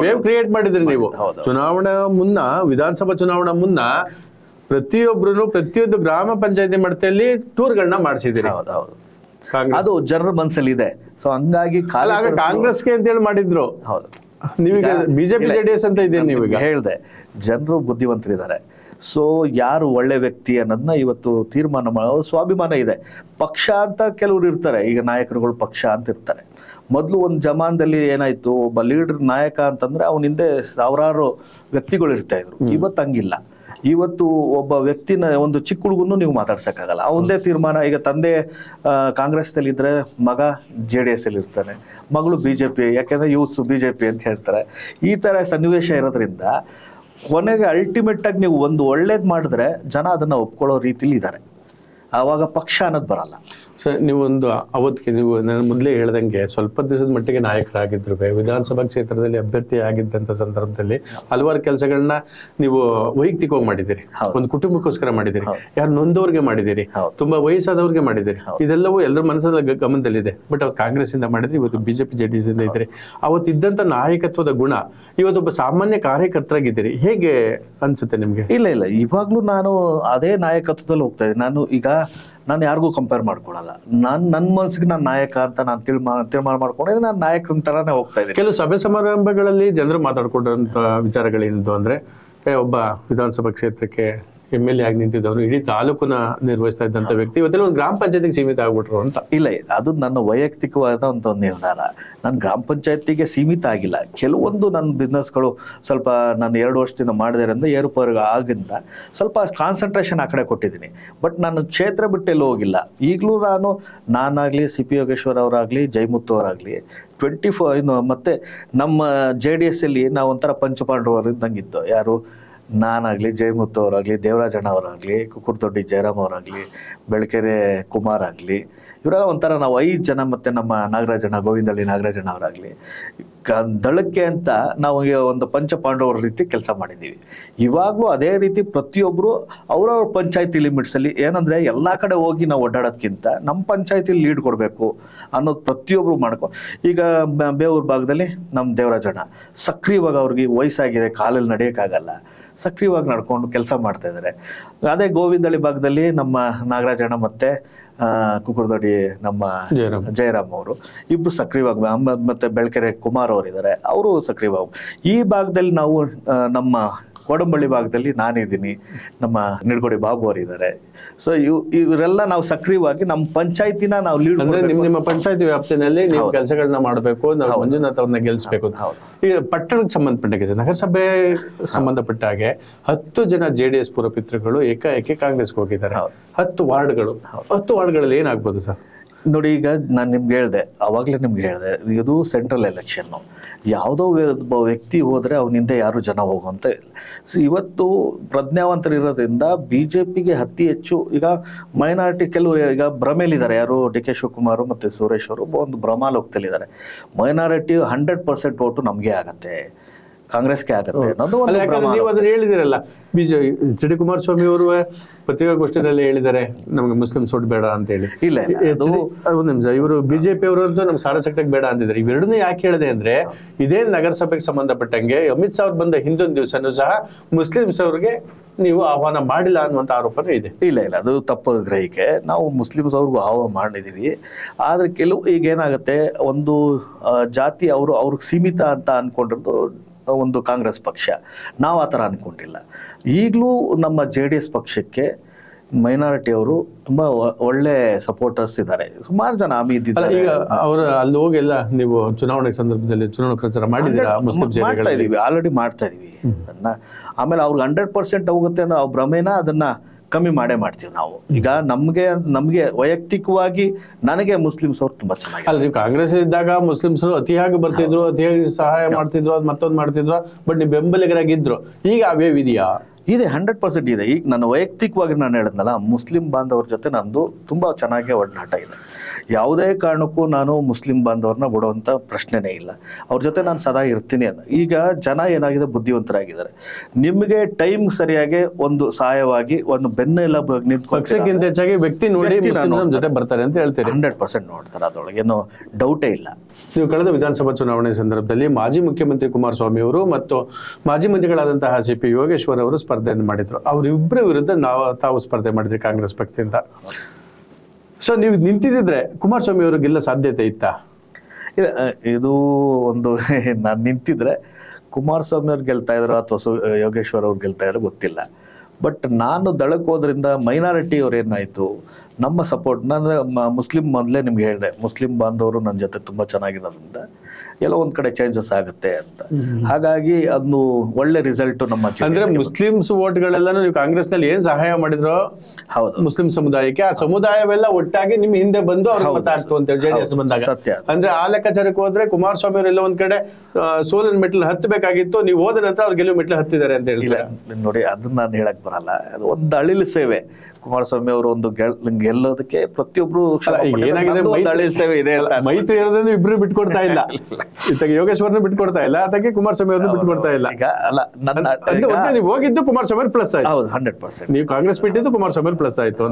ವೇವ್ ಕ್ರಿಯೇಟ್ ಮಾಡಿದ್ರಿ ನೀವು. ಚುನಾವಣಾ ಮುನ್ನ, ವಿಧಾನಸಭಾ ಚುನಾವಣಾ ಮುನ್ನ ಪ್ರತಿಯೊಂದು ಗ್ರಾಮ ಪಂಚಾಯತಿ ಮಟ್ಟದಲ್ಲಿ ಟೂರ್ಗಳನ್ನ ಮಾಡಿಸಿದಿರಿ. ಅದು ಜನರ ಮನಸ್ಸಲ್ಲಿ ಇದೆ. ಸೊ ಹಂಗಾಗಿ ಕಾಂಗ್ರೆಸ್ಗೆ ಅಂತ ಹೇಳಿ ಮಾಡಿದ್ರು. ಹೌದು, ನೀವೀಗ BJP JDS ಅಂತ ಇದ್ದೀನಿ. ನೀವೀಗ ಹೇಳ್ದೆ, ಜನರು ಬುದ್ಧಿವಂತರಿದ್ದಾರೆ. ಸೊ ಯಾರು ಒಳ್ಳೆ ವ್ಯಕ್ತಿ ಅನ್ನೋದನ್ನ ಇವತ್ತು ತೀರ್ಮಾನ ಮಾಡೋ ಸ್ವಾಭಿಮಾನ ಇದೆ. ಪಕ್ಷ ಅಂತ ಕೆಲವರು ಇರ್ತಾರೆ, ಈಗ ನಾಯಕರುಗಳು ಪಕ್ಷ ಅಂತ ಇರ್ತಾರೆ. ಮೊದಲು ಒಂದು ಜಮಾನದಲ್ಲಿ ಏನಾಯ್ತು, ಒಬ್ಬ ಲೀಡರ್ ನಾಯಕ ಅಂತಂದ್ರೆ ಅವನ ಹಿಂದೆ ಸಾವಿರಾರು ವ್ಯಕ್ತಿಗಳು ಇರ್ತಾ ಇದ್ರು. ಇವತ್ತು ಹಂಗಿಲ್ಲ. ಇವತ್ತು ಒಬ್ಬ ವ್ಯಕ್ತಿನ, ಒಂದು ಚಿಕ್ಕ ಹುಡುಗನ್ನು ನೀವು ಮಾತಾಡ್ಸಕ್ಕಾಗಲ್ಲ. ಅವನದೇ ತೀರ್ಮಾನ. ಈಗ ತಂದೆ ಕಾಂಗ್ರೆಸ್ನಲ್ಲಿ ಇದ್ರೆ ಮಗ JDS ಅಲ್ಲಿ ಇರ್ತಾನೆ, ಮಗಳು BJP, ಯಾಕೆಂದ್ರೆ ಯೂತ್ಸ್ BJP ಅಂತ ಹೇಳ್ತಾರೆ. ಈ ತರ ಸನ್ನಿವೇಶ ಇರೋದ್ರಿಂದ ಕೊನೆಗೆ ಅಲ್ಟಿಮೇಟ್ ಆಗಿ ನೀವು ಒಂದು ಒಳ್ಳೇದು ಮಾಡಿದ್ರೆ ಜನ ಅದನ್ನ ಒಪ್ಕೊಳ್ಳೋ ರೀತಿಲಿ ಇದ್ದಾರೆ. ಆವಾಗ ಪಕ್ಷ ಅನ್ನೋದು ಬರಲ್ಲ. ಸರ್, ನೀವೊಂದು ಅವತ್ತಿಗೆ ನೀವು ನಾನು ಮೊದಲೇ ಹೇಳ್ದಂಗೆ ಸ್ವಲ್ಪ ದಿವಸದ ಮಟ್ಟಿಗೆ ನಾಯಕರಾಗಿದ್ರು, ವಿಧಾನಸಭಾ ಕ್ಷೇತ್ರದಲ್ಲಿ ಅಭ್ಯರ್ಥಿ ಆಗಿದ್ದಂಥ ಸಂದರ್ಭದಲ್ಲಿ ಹಲವಾರು ಕೆಲಸಗಳನ್ನ ನೀವು ವೈಯಕ್ತಿಕವಾಗಿ ಮಾಡಿದ್ದೀರಿ, ಒಂದು ಕುಟುಂಬಕ್ಕೋಸ್ಕರ ಮಾಡಿದ್ದೀರಿ, ಯಾರು ನೊಂದವ್ರಿಗೆ ಮಾಡಿದ್ದೀರಿ, ತುಂಬಾ ವಯಸ್ಸಾದವ್ರಿಗೆ ಮಾಡಿದ್ದೀರಿ. ಇದೆಲ್ಲವೂ ಎಲ್ಲರ ಮನಸ್ಸಲ್ಲಿ ಗಮನದಲ್ಲಿದೆ. ಬಟ್ ಅವ್ರು ಕಾಂಗ್ರೆಸ್ ಇಂದ ಮಾಡಿದ್ರಿ, ಇವತ್ತು BJP JDS ಇಂದ ಇದ್ದೀರಿ. ಅವತ್ತಿದ್ದಂಥ ನಾಯಕತ್ವದ ಗುಣ ಇವತ್ತೊಬ್ಬ ಸಾಮಾನ್ಯ ಕಾರ್ಯಕರ್ತರಾಗಿದ್ದೀರಿ. ಹೇಗೆ ಅನ್ಸುತ್ತೆ ನಿಮ್ಗೆ? ಇಲ್ಲ, ಇವಾಗ್ಲೂ ನಾನು ಅದೇ ನಾಯಕತ್ವದಲ್ಲಿ ಹೋಗ್ತಾ ಇದ್ದೀನಿ. ನಾನು ಯಾರಿಗೂ ಕಂಪೇರ್ ಮಾಡ್ಕೊಳಲ್ಲ. ನನ್ನ ಮನಸ್ಸಿಗೆ ನಾನು ನಾಯಕ ಅಂತ ನಾನು ತೀರ್ಮಾನ ಮಾಡ್ಕೊಂಡಿದ್ದೆ. ನಾನು ನಾಯಕನ ತರಾನೇ ಹೋಗ್ತಾ ಇದ್ದೀನಿ. ಕೆಲವು ಸಭೆ ಸಮಾರಂಭಗಳಲ್ಲಿ ಜನರು ಮಾತಾಡ್ಕೊಂಡಂತ ವಿಚಾರಗಳೇನಿದ್ದು ಅಂದ್ರೆ, ಒಬ್ಬ ವಿಧಾನಸಭಾ ಕ್ಷೇತ್ರಕ್ಕೆ MLA ಆಗಿ ನಿಂತಿದ್ದವರು ಇಡೀ ತಾಲೂಕನ್ನ ನಿರ್ವಹಿಸ್ತಾ ಇದ್ದಂತ ವ್ಯಕ್ತಿ ಇವತ್ತೆಲ್ಲ ಒಂದು ಗ್ರಾಮ ಪಂಚಾಯತಿಗೆ ಸೀಮಿತ ಆಗ್ಬಿಟ್ರು ಅಂತ. ಇಲ್ಲ, ಅದು ನನ್ನ ವೈಯಕ್ತಿಕವಾದ ಒಂದು ನಿರ್ಧಾರ. ನಾನು ಗ್ರಾಮ ಪಂಚಾಯತಿಗೆ ಸೀಮಿತ ಆಗಿಲ್ಲ. ಕೆಲವೊಂದು ನನ್ನ ಬಿಸ್ನೆಸ್ಗಳು ಸ್ವಲ್ಪ ನಾನು 2 ವರ್ಷದಿಂದ ಮಾಡಿದ್ರಿಂದ ಏರುಪೇರು ಆಗಿಂದ ಸ್ವಲ್ಪ ಕಾನ್ಸಂಟ್ರೇಷನ್ ಆ ಕಡೆ ಕೊಟ್ಟಿದ್ದೀನಿ. ಬಟ್ ನಾನು ಕ್ಷೇತ್ರ ಬಿಟ್ಟೆಲ್ಲೂ ಹೋಗಿಲ್ಲ. ಈಗಲೂ ನಾನಾಗಲಿ CP ಯೋಗೇಶ್ವರ್ ಅವರಾಗಲಿ ಜೈಮುತ್ತು ಅವರಾಗಲಿ 24 ಮತ್ತೆ ನಮ್ಮ JDS ಅಲ್ಲಿ ನಾವು ಒಂಥರ ಪಂಚಪಾಂಡವರು ಇದ್ದಂಗಿದ್ದು. ಯಾರು, ನಾನಾಗಲಿ, ಜೈಮುತ್ತು ಅವರಾಗಲಿ, ದೇವರಾಜಣ್ಣ ಅವರಾಗಲಿ, ಕುಕ್ಕುರ್ದೊಡ್ಡಿ ಜಯರಾಮ್ ಅವರಾಗಲಿ, ಬೆಳಕೆರೆ ಕುಮಾರ್ ಆಗಲಿ, ಇವರೆಲ್ಲ ಒಂಥರ ನಾವು 5 ಜನ, ಮತ್ತು ನಮ್ಮ ನಾಗರಾಜಣ್ಣ, ಗೋವಿಂದಳ್ಳಿ ನಾಗರಾಜಣ್ಣ ಅವರಾಗಲಿ, ದಳಕ್ಕೆ ಅಂತ ನಾವು ಒಂದು ಪಂಚಪಾಂಡವರ ರೀತಿ ಕೆಲಸ ಮಾಡಿದ್ದೀವಿ. ಇವಾಗಲೂ ಅದೇ ರೀತಿ ಪ್ರತಿಯೊಬ್ಬರು ಅವರವ್ರ ಪಂಚಾಯತಿ ಲಿಮಿಟ್ಸಲ್ಲಿ ಏನಂದರೆ ಎಲ್ಲ ಕಡೆ ಹೋಗಿ ನಾವು ಓಡಾಡೋದ್ಕಿಂತ ನಮ್ಮ ಪಂಚಾಯತಿಲಿ ಲೀಡ್ ಕೊಡಬೇಕು ಅನ್ನೋದು ಪ್ರತಿಯೊಬ್ಬರು ಮಾಡ್ಕೊ. ಈಗ ಬೇವೂರು ಭಾಗದಲ್ಲಿ ನಮ್ಮ ದೇವರಾಜಣ್ಣ ಸಕ್ರಿಯವಾಗಿ ಅವ್ರಿಗೆ ವಯಸ್ಸಾಗಿದೆ, ಕಾಲಲ್ಲಿ ನಡೆಯೋಕ್ಕಾಗಲ್ಲ, ಸಕ್ರಿಯವಾಗಿ ನಡ್ಕೊಂಡು ಕೆಲಸ ಮಾಡ್ತಾ ಇದ್ದಾರೆ. ಅದೇ ಗೋವಿಂದಳ್ಳಿ ಭಾಗದಲ್ಲಿ ನಮ್ಮ ನಾಗರಾಜಣ್ಣ ಮತ್ತು ಕುಕ್ಕುರದೊಡ್ಡಿ ನಮ್ಮ ಜಯರಾಮ್ ಅವರು ಇಬ್ಬರು ಸಕ್ರಿಯವಾಗಿ, ಮತ್ತು ಬೆಳಕೆರೆ ಕುಮಾರ್ ಅವರು ಇದ್ದಾರೆ, ಅವರು ಸಕ್ರಿಯವಾಗಿ. ಈ ಭಾಗದಲ್ಲಿ ನಾವು ನಮ್ಮ ಕೋಡಂಬಳ್ಳಿ ಭಾಗದಲ್ಲಿ ನಾನಿದ್ದೀನಿ, ನಮ್ಮ ನಿಡ್ಗೋಡಿ ಬಾಬು ಅವರು ಇದ್ದಾರೆ. ಸೊ ಇವರೆಲ್ಲ ನಾವು ಸಕ್ರಿಯವಾಗಿ ನಮ್ಮ ಪಂಚಾಯತಿನ ನಾವು ಲೀಡ್ ಅಂದ್ರೆ ನಿಮ್ಮ ಪಂಚಾಯತಿ ವ್ಯಾಪ್ತಿನಲ್ಲಿ ನೀವು ಕೆಲಸಗಳನ್ನ ಮಾಡಬೇಕು, ನಾವು ಮಂಜುನಾಥ್ ಅವ್ರನ್ನ ಗೆಲ್ಲಿಸಬೇಕು. ಈಗ ಪಟ್ಟಣಕ್ಕೆ ಸಂಬಂಧಪಟ್ಟ ನಗರಸಭೆ ಸಂಬಂಧಪಟ್ಟ ಹಾಗೆ 10 ಜನ JDS ಪುರಪಿತೃಗಳು ಏಕಾಏಕಿ ಕಾಂಗ್ರೆಸ್ಗೆ ಹೋಗಿದ್ದಾರೆ. 10 ವಾರ್ಡ್ಗಳು, 10 ವಾರ್ಡ್ಗಳಲ್ಲಿ ಏನಾಗ್ಬೋದು ಸರ್? ನೋಡಿ, ಈಗ ನಾನು ನಿಮ್ಗೆ ಹೇಳಿದೆ, ಆವಾಗಲೇ ನಿಮ್ಗೆ ಹೇಳಿದೆ, ಇದು ಸೆಂಟ್ರಲ್ ಎಲೆಕ್ಷನ್ನು. ಯಾವುದೋ ವ್ಯಕ್ತಿ ಹೋದರೆ ಅವನಿಂದ ಯಾರು ಜನ ಹೋಗುವಂತ ಇಲ್ಲ. ಸೊ ಇವತ್ತು ಪ್ರಜ್ಞಾವಂತರಿರೋದ್ರಿಂದ BJPಗೆ ಅತಿ ಹೆಚ್ಚು ಈಗ ಮೈನಾರಿಟಿ ಕೆಲವರು ಈಗ ಭ್ರಮೇಲಿದ್ದಾರೆ. ಯಾರು DK ಶಿವಕುಮಾರ್ ಮತ್ತು ಸುರೇಶ್ ಅವರು ಒಂದು ಭ್ರಮಾಲೋಕದಲ್ಲಿದ್ದಾರೆ. ಮೈನಾರಿಟಿ 100% ಓಟು ನಮಗೆ ಆಗತ್ತೆ, ಕಾಂಗ್ರೆಸ್ಗೆ ಆಗತ್ತೆ ಅನ್ನೋದು ನೀವು ಅದನ್ನ ಹೇಳಿದಿರಲ್ಲ. HD ಕುಮಾರಸ್ವಾಮಿ ಅವರು ಪತ್ರಿಕಾಗೋಷ್ಠಿಯಲ್ಲಿ ಹೇಳಿದ್ದಾರೆ ನಮ್ಗೆ ಮುಸ್ಲಿಮ್ಸ್ ಓಟ್ ಬೇಡ ಅಂತ ಹೇಳಿ. ಇಲ್ಲ ಒಂದು ನಿಮಿಷ, ಇವರು BJP ಅವರು ಅಂತೂ ನಮ್ಗೆ ಸಾರಸಕ್ಟಕ್ಕೆ ಬೇಡ ಅಂತಿದ್ದಾರೆ. ಇವೆರಡನ್ನೂ ಯಾಕೆ ಹೇಳಿದೆ ಅಂದ್ರೆ, ಇದೇ ನಗರಸಭೆಗೆ ಸಂಬಂಧಪಟ್ಟಂಗೆ ಅಮಿತ್ ಶಾ ಅವ್ರು ಬಂದ ಹಿಂದೊಂದು ದಿವಸನೂ ಸಹ ಮುಸ್ಲಿಮ್ಸ್ ಅವ್ರಿಗೆ ನೀವು ಆಹ್ವಾನ ಮಾಡಿಲ್ಲ ಅನ್ನುವಂಥ ಆರೋಪನೇ ಇದೆ. ಇಲ್ಲ, ಅದು ತಪ್ಪು ಗ್ರಹಿಕೆ. ನಾವು ಮುಸ್ಲಿಮ್ಸ್ ಅವ್ರಿಗೂ ಆಹ್ವಾನ ಮಾಡಿದ್ದೀವಿ. ಆದರೆ ಕೆಲವು ಈಗ ಏನಾಗುತ್ತೆ, ಒಂದು ಜಾತಿ ಅವ್ರಿಗೆ ಸೀಮಿತ ಅಂತ ಅಂದ್ಕೊಂಡಿರೋದು ಒಂದು ಕಾಂಗ್ರೆಸ್ ಪಕ್ಷ. ನಾವು ಆ ಥರ ಅಂದ್ಕೊಂಡಿಲ್ಲ. ಈಗಲೂ ನಮ್ಮ JDS ಪಕ್ಷಕ್ಕೆ ಮೈನಾರಿಟಿ ಅವರು ತುಂಬ ಒಳ್ಳೆ ಸಪೋರ್ಟರ್ಸ್ ಇದ್ದಾರೆ. ಸುಮಾರು ಜನ ಇದ್ದಾರೆ. ಈಗ ಅವರು ಅಲ್ಲಿ ಹೋಗೆಲ್ಲ ನೀವು ಚುನಾವಣೆ ಸಂದರ್ಭದಲ್ಲಿ ಚುನಾವಣಾ ಪ್ರಚಾರ ಮಾಡಿದ್ದೀರಾ? ಮಾಡ್ತಾ ಇದೀವಿ, ಆಲ್ರೆಡಿ ಮಾಡ್ತಾ ಇದೀವಿ ಅದನ್ನ. ಆಮೇಲೆ ಅವ್ರಿಗೆ 100% ಹೋಗುತ್ತೆ ಅನ್ನೋ ಭ್ರಮೆನ ಅದನ್ನ ಕಮ್ಮಿ ಮಾಡ್ತೀವಿ ನಾವು. ಈಗ ನಮ್ಗೆ ವೈಯಕ್ತಿಕವಾಗಿ ನನಗೆ ಮುಸ್ಲಿಮ್ಸ್ ಅವ್ರು ತುಂಬಾ ಚೆನ್ನಾಗಿ. ಅಲ್ಲ, ನೀವು ಕಾಂಗ್ರೆಸ್ ಇದ್ದಾಗ ಮುಸ್ಲಿಮ್ಸ್ ಅತಿಯಾಗಿ ಬರ್ತಿದ್ರು, ಅತಿಯಾಗಿ ಸಹಾಯ ಮಾಡ್ತಿದ್ರು, ಅದು ಮತ್ತೊಂದು ಮಾಡ್ತಿದ್ರು, ಬಟ್ ನೀವು ಬೆಂಬಲಿಗರಾಗಿದ್ರು. ಈಗ ಅವೇ ಇದೆಯಾ? ಇದೆ, 100% ಇದೆ. ಈಗ ನನ್ನ ವೈಯಕ್ತಿಕವಾಗಿ ನಾನು ಹೇಳಿದ್ನಲ್ಲ, ಮುಸ್ಲಿಂ ಬಾಂಧವ್ರ ಜೊತೆ ನಂದು ತುಂಬ ಚೆನ್ನಾಗೇ ಒಡನಾಟ ಇದೆ. ಯಾವುದೇ ಕಾರಣಕ್ಕೂ ನಾನು ಮುಸ್ಲಿಂ ಬಾಂಧವ್ರನ್ನ ಬಿಡುವಂಥ ಪ್ರಶ್ನೆನೇ ಇಲ್ಲ. ಅವ್ರ ಜೊತೆ ನಾನು ಸದಾ ಇರ್ತೀನಿ ಅಂತ. ಈಗ ಜನ ಏನಾಗಿದೆ, ಬುದ್ಧಿವಂತರಾಗಿದ್ದಾರೆ. ನಿಮಗೆ ಟೈಮ್ ಸರಿಯಾಗಿ ಒಂದು ಸಹಾಯವಾಗಿ ಒಂದು ಬೆನ್ನೆಲ್ಲ ಪಕ್ಷಕ್ಕಿಂತ ಹೆಚ್ಚಾಗಿ ವ್ಯಕ್ತಿ ನೋಡಿ ಜೊತೆ ಬರ್ತಾರೆ ಅಂತ ಹೇಳ್ತೀರಿ. 100% ನೋಡ್ತಾರೆ, ಅದರೊಳಗೇನು ಡೌಟೇ ಇಲ್ಲ. ನೀವು ಕಳೆದ ವಿಧಾನಸಭಾ ಚುನಾವಣೆ ಸಂದರ್ಭದಲ್ಲಿ ಮಾಜಿ ಮುಖ್ಯಮಂತ್ರಿ ಕುಮಾರಸ್ವಾಮಿ ಅವರು ಮತ್ತು ಮಾಜಿ ಮಂತ್ರಿಗಳಾದಂತಹ CP ಯೋಗೇಶ್ವರ್ ಅವರು ಸ್ಪರ್ಧೆಯನ್ನು ಮಾಡಿದ್ರು. ಅವರಿಬ್ಬರ ವಿರುದ್ಧ ತಾವು ಸ್ಪರ್ಧೆ ಮಾಡಿದ್ರಿ ಕಾಂಗ್ರೆಸ್ ಪಕ್ಷದಿಂದ. ಸೊ ನೀವು ನಿಂತಿದ್ರೆ ಕುಮಾರಸ್ವಾಮಿ ಅವರು ಗೆಲ್ಲ ಸಾಧ್ಯತೆ ಇತ್ತಾ? ಇದು ಒಂದು ನಾನು ನಿಂತಿದ್ರೆ ಕುಮಾರಸ್ವಾಮಿ ಅವ್ರು ಗೆಲ್ತಾ ಇದ್ರು ಅಥವಾ ಯೋಗೇಶ್ವರ್ ಅವ್ರು ಗೆಲ್ತಾ ಇದ್ರು ಗೊತ್ತಿಲ್ಲ. ಬಟ್ ನಾನು ದಳಕ್ಕೆ ಹೋದ್ರಿಂದ ಮೈನಾರಿಟಿ ಅವ್ರು ಏನಾಯಿತು, ನಮ್ಮ ಸಪೋರ್ಟ್, ನಾನು ಮುಸ್ಲಿಂ ಮೊದಲೇ ನಿಮ್ಗೆ ಹೇಳಿದೆ, ಮುಸ್ಲಿಂ ಬಾಂಧವರು ನನ್ನ ಜೊತೆ ತುಂಬ ಚೆನ್ನಾಗಿರೋದ್ರಿಂದ ಎಲ್ಲೋ ಒಂದು ಕಡೆ ಚೇಂಜಸ್ ಆಗುತ್ತೆ ಅಂತ. ಹಾಗಾಗಿ ಅದನ್ನು ಒಳ್ಳೆ ರಿಸಲ್ಟ್ ನಮ್ಮ. ಅಂದ್ರೆ ಮುಸ್ಲಿಮ್ಸ್ ಓಟ್ಗಳೆಲ್ಲ ನೀವು ಕಾಂಗ್ರೆಸ್ನಲ್ಲಿ ಏನ್ ಸಹಾಯ ಮಾಡಿದ್ರು ಹೌದು ಮುಸ್ಲಿಂ ಸಮುದಾಯಕ್ಕೆ, ಆ ಸಮುದಾಯವೆಲ್ಲ ಒಟ್ಟಾಗಿ ನಿಮ್ ಹಿಂದೆ ಬಂದು ಅವ್ರ ಮತ ಹಾಕ್ತು ಅಂತ ಹೇಳಿ JDS ಬಂದಾಗ. ಸತ್ಯ. ಅಂದ್ರೆ ಆ ಲೆಕ್ಕಾಚಾರಕ್ಕೆ ಹೋದ್ರೆ ಕುಮಾರಸ್ವಾಮಿ ಅವರು ಎಲ್ಲ ಒಂದ್ ಕಡೆ ಸೋಲಿನ ಮೆಟ್ಲು ಹತ್ತಬೇಕಾಗಿತ್ತು, ನೀವು ಹೋದ ನಂತರ ಅವ್ರು ಗೆಲುವು ಮೆಟ್ಲು ಹತ್ತಿದ್ದಾರೆ ಅಂತ ಹೇಳ್ತಾರೆ. ನೋಡಿ, ಅದನ್ನ ನಾನು ಹೇಳಕ್ ಬರಲ್ಲ. ಅದು ಒಂದು ಅಳಿಲು ಸೇವೆ. ಕುಮಾರಸ್ವಾಮಿ ಅವರು ಒಂದು ಗೆಲ್ಲೋದಕ್ಕೆ ಪ್ರತಿಯೊಬ್ರು ಏನಾಗಿದೆ, ಸೇವೆ ಇದೆ. ಮೈತ್ರಿ ಇರೋದನ್ನು ಇಬ್ರು ಬಿಟ್ಕೊಡ್ತಾ ಇಲ್ಲ. ಇತ್ತಾಗ ಯೋಗೇಶ್ವರ್ನ ಬಿಟ್ಕೊಡ್ತಾ ಇಲ್ಲ, ಅದಕ್ಕೆ ಕುಮಾರಸ್ವಾಮಿ ಅವ್ರನ್ನ ಬಿಟ್ಕೊಡ್ತಾ ಇಲ್ಲ. ಈಗ ಅಲ್ಲ, ನೀವು ಹೋಗಿದ್ದು ಕುಮಾರಸ್ವಾಮಿ ಪ್ಲಸ್ ಆಯ್ತು. ಹೌದು, 100%. ನೀವು ಕಾಂಗ್ರೆಸ್ ಬಿಟ್ಟಿದ್ದು ಕುಮಾರಸ್ವಾಮಿ ಪ್ಲಸ್ ಆಯ್ತು.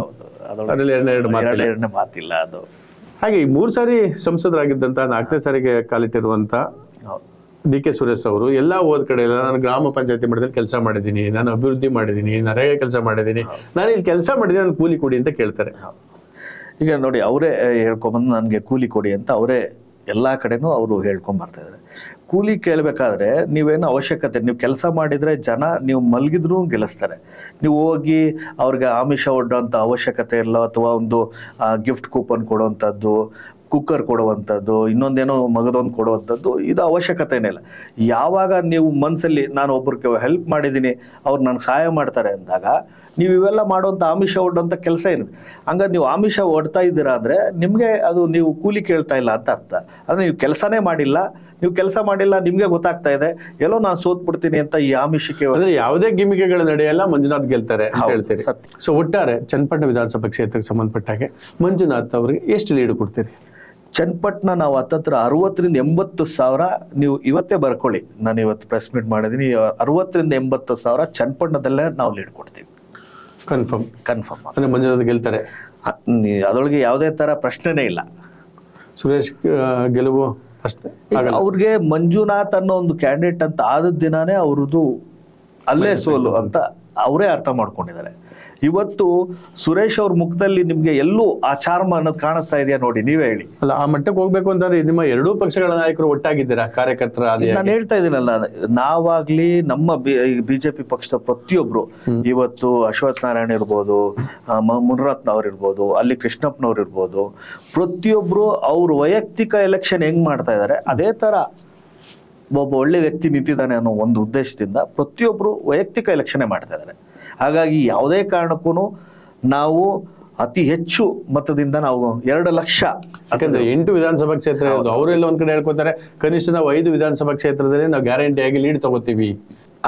ಅದ್ರಲ್ಲಿ ಎರಡನೇ ಮಾತಿಲ್ಲ ಅದು. ಹಾಗೆ ಈ 3 ಸಾರಿ ಸಂಸದರಾಗಿದ್ದಂತ, 4ನೇ ಸಾರಿಗೆ ಕಾಲಿಟ್ಟಿರುವಂತ DK ಸುರೇಶ್ ಅವರು ಎಲ್ಲ ಹೋದ ಕಡೆ ಎಲ್ಲ ನಾನು ಗ್ರಾಮ ಪಂಚಾಯತಿ ಮಟ್ಟದಲ್ಲಿ ಕೆಲಸ ಮಾಡಿದ್ದೀನಿ, ನಾನು ಅಭಿವೃದ್ಧಿ ಮಾಡಿದ್ದೀನಿ, ನರೇಗಾ ಕೆಲಸ ಮಾಡಿದ್ದೀನಿ, ನಾನು ಇಲ್ಲಿ ಕೆಲಸ ಮಾಡಿದ್ದೀನಿ, ನಾನು ಕೂಲಿ ಕೊಡಿ ಅಂತ ಕೇಳ್ತಾರೆ. ಈಗ ನೋಡಿ, ಅವರೇ ಹೇಳ್ಕೊಂಬಂದು ನನಗೆ ಕೂಲಿ ಕೊಡಿ ಅಂತ ಅವರೇ ಎಲ್ಲ ಕಡೆನೂ ಅವರು ಹೇಳ್ಕೊಂಬರ್ತಾ ಇದ್ದಾರೆ. ಕೂಲಿ ಕೇಳಬೇಕಾದ್ರೆ ನೀವೇನು ಅವಶ್ಯಕತೆ, ನೀವು ಕೆಲಸ ಮಾಡಿದರೆ ಜನ ನೀವು ಮಲಗಿದ್ರೂ ಗೆಲ್ಲಿಸ್ತಾರೆ. ನೀವು ಹೋಗಿ ಅವ್ರಿಗೆ ಆಮಿಷ ಒಡ್ಡೋಂಥ ಅವಶ್ಯಕತೆ ಇಲ್ಲ, ಅಥವಾ ಒಂದು ಗಿಫ್ಟ್ ಕೂಪನ್ ಕೊಡುವಂಥದ್ದು, ಕುಕ್ಕರ್ ಕೊಡುವಂಥದ್ದು, ಇನ್ನೊಂದೇನೋ ಮಗದೊಂದು ಕೊಡುವಂಥದ್ದು, ಇದು ಅವಶ್ಯಕತೆನೇ ಇಲ್ಲ. ಯಾವಾಗ ನೀವು ಮನಸ್ಸಲ್ಲಿ ನಾನು ಒಬ್ರಿಗೆ ಹೆಲ್ಪ್ ಮಾಡಿದ್ದೀನಿ, ಅವ್ರು ನನಗೆ ಸಹಾಯ ಮಾಡ್ತಾರೆ ಅಂದಾಗ ನೀವು ಇವೆಲ್ಲ ಮಾಡುವಂಥ ಆಮಿಷ ಒಡ್ಡೋಂಥ ಕೆಲಸ ಏನಿದೆ. ಹಂಗಾದ್ರೆ ನೀವು ಆಮಿಷ ಒಡ್ತಾ ಇದ್ದೀರಾ ಅಂದರೆ ನಿಮಗೆ ಅದು ನೀವು ಕೂಲಿ ಕೇಳ್ತಾ ಇಲ್ಲ ಅಂತ ಅರ್ಥ. ಅಂದರೆ ನೀವು ಕೆಲಸನೇ ಮಾಡಿಲ್ಲ, ನಿಮಗೆ ಗೊತ್ತಾಗ್ತಾ ಇದೆ ಎಲ್ಲೋ ನಾನು ಸೋತ್ಬಿಡ್ತೀನಿ ಅಂತ ಈ ಆಮಿಷಕ್ಕೆ. ಅಂದ್ರೆ ಯಾವುದೇ ಗಿಮಿಕೆಗಳ ನಡೆಯಲ್ಲ, ಮಂಜುನಾಥ್ ಗೆಲ್ತಾರೆ ಅಂತ ಹೇಳ್ತೀರಿ. ಸೊ ಒಟ್ಟಾರೆ ಚನ್ನಪಟ್ಟಣ ವಿಧಾನಸಭಾ ಕ್ಷೇತ್ರಕ್ಕೆ ಸಂಬಂಧಪಟ್ಟ ಹಾಗೆ ಮಂಜುನಾಥ್ ಅವರಿಗೆ ಎಷ್ಟು ಲೀಡ್ ಕೊಡ್ತೀರಿ? ಚನ್ನಪಟ್ಟಣ ನಾವು ಹತ್ತತ್ರ 60,000-80,000 ನೀವು ಇವತ್ತೇ ಬರ್ಕೊಳ್ಳಿ. ನಾನು ಇವತ್ತು ಪ್ರೆಸ್ ಮೀಟ್ ಮಾಡಿದ್ದೀನಿ. 60,000-80,000 ಚನ್ನಪಟ್ಟಣದಲ್ಲೇ ನಾವು ಲೀಡ್ ಕೊಡ್ತೀವಿ. ಕನ್ಫರ್ಮ್ ಅಂದ್ರೆ ಮಂಜುನಾಥ್ ಗೆಲ್ತಾರೆ. ಅದರೊಳಗೆ ಯಾವುದೇ ಥರ ಪ್ರಶ್ನೆನೇ ಇಲ್ಲ. ಸುರೇಶ್ ಗೆಲುವು ಅಷ್ಟೇ. ಅವ್ರಿಗೆ ಮಂಜುನಾಥ್ ಅನ್ನೋ ಒಂದು ಕ್ಯಾಂಡಿಡೇಟ್ ಅಂತ ಆದ ದಿನಾನೇ ಅವ್ರದ್ದು ಅಲ್ಲೇ ಸೋಲು ಅಂತ ಅವರೇ ಅರ್ಥ ಮಾಡ್ಕೊಂಡಿದ್ದಾರೆ. ಇವತ್ತು ಸುರೇಶ್ ಅವ್ರ ಮುಖದಲ್ಲಿ ನಿಮ್ಗೆ ಎಲ್ಲೂ ಆ ಚಾರ್ಮ ಅನ್ನೋದು ಕಾಣಿಸ್ತಾ ಇದೆಯಾ ನೋಡಿ, ನೀವೇ ಹೇಳಿ. ಅಲ್ಲ, ಆ ಮಟ್ಟಕ್ಕೆ ಹೋಗ್ಬೇಕು ಅಂತಂದ್ರೆ ನಿಮ್ಮ ಎರಡೂ ಪಕ್ಷಗಳ ನಾಯಕರು ಒಟ್ಟಾಗಿದ್ದೀರಾ, ಕಾರ್ಯಕರ್ತರ? ನಾನು ಹೇಳ್ತಾ ಇದ್ದೀನಲ್ಲ, ನಾವಾಗ್ಲಿ ನಮ್ಮ ಬಿಜೆಪಿ ಪಕ್ಷದ ಪ್ರತಿಯೊಬ್ರು, ಇವತ್ತು ಅಶ್ವಥ್ ನಾರಾಯಣ ಇರ್ಬೋದು, ಮುನಿರತ್ನ ಅವ್ರು ಇರ್ಬೋದು, ಅಲ್ಲಿ ಕೃಷ್ಣಪ್ಪನವ್ರು ಇರ್ಬೋದು, ಪ್ರತಿಯೊಬ್ರು ಅವ್ರ ವೈಯಕ್ತಿಕ ಎಲೆಕ್ಷನ್ ಹೆಂಗ್ ಮಾಡ್ತಾ ಇದ್ದಾರೆ ಅದೇ ತರ ಒಬ್ಬ ಒಳ್ಳೆ ವ್ಯಕ್ತಿ ನಿಂತಿದ್ದಾನೆ ಅನ್ನೋ ಒಂದು ಉದ್ದೇಶದಿಂದ ಪ್ರತಿಯೊಬ್ರು ವೈಯಕ್ತಿಕ ಎಲೆಕ್ಷನ್ನೇ ಮಾಡ್ತಾ ಇದ್ದಾರೆ. ಹಾಗಾಗಿ ಯಾವುದೇ ಕಾರಣಕ್ಕೂ ನಾವು ಅತಿ ಹೆಚ್ಚು ಮತದಿಂದ ನಾವು 2 ಲಕ್ಷ, ಯಾಕಂದ್ರೆ 8 ವಿಧಾನಸಭಾ ಕ್ಷೇತ್ರ ಇರೋದು. ಅವರೆಲ್ಲ ಒಂದ್ ಕಡೆ ಹೇಳ್ಕೊತಾರೆ ಕನಿಷ್ಠ ನಾವು 5 ವಿಧಾನಸಭಾ ಕ್ಷೇತ್ರದಲ್ಲಿ ನಾವು ಗ್ಯಾರಂಟಿಯಾಗಿ ಲೀಡ್ ತಗೋತೀವಿ.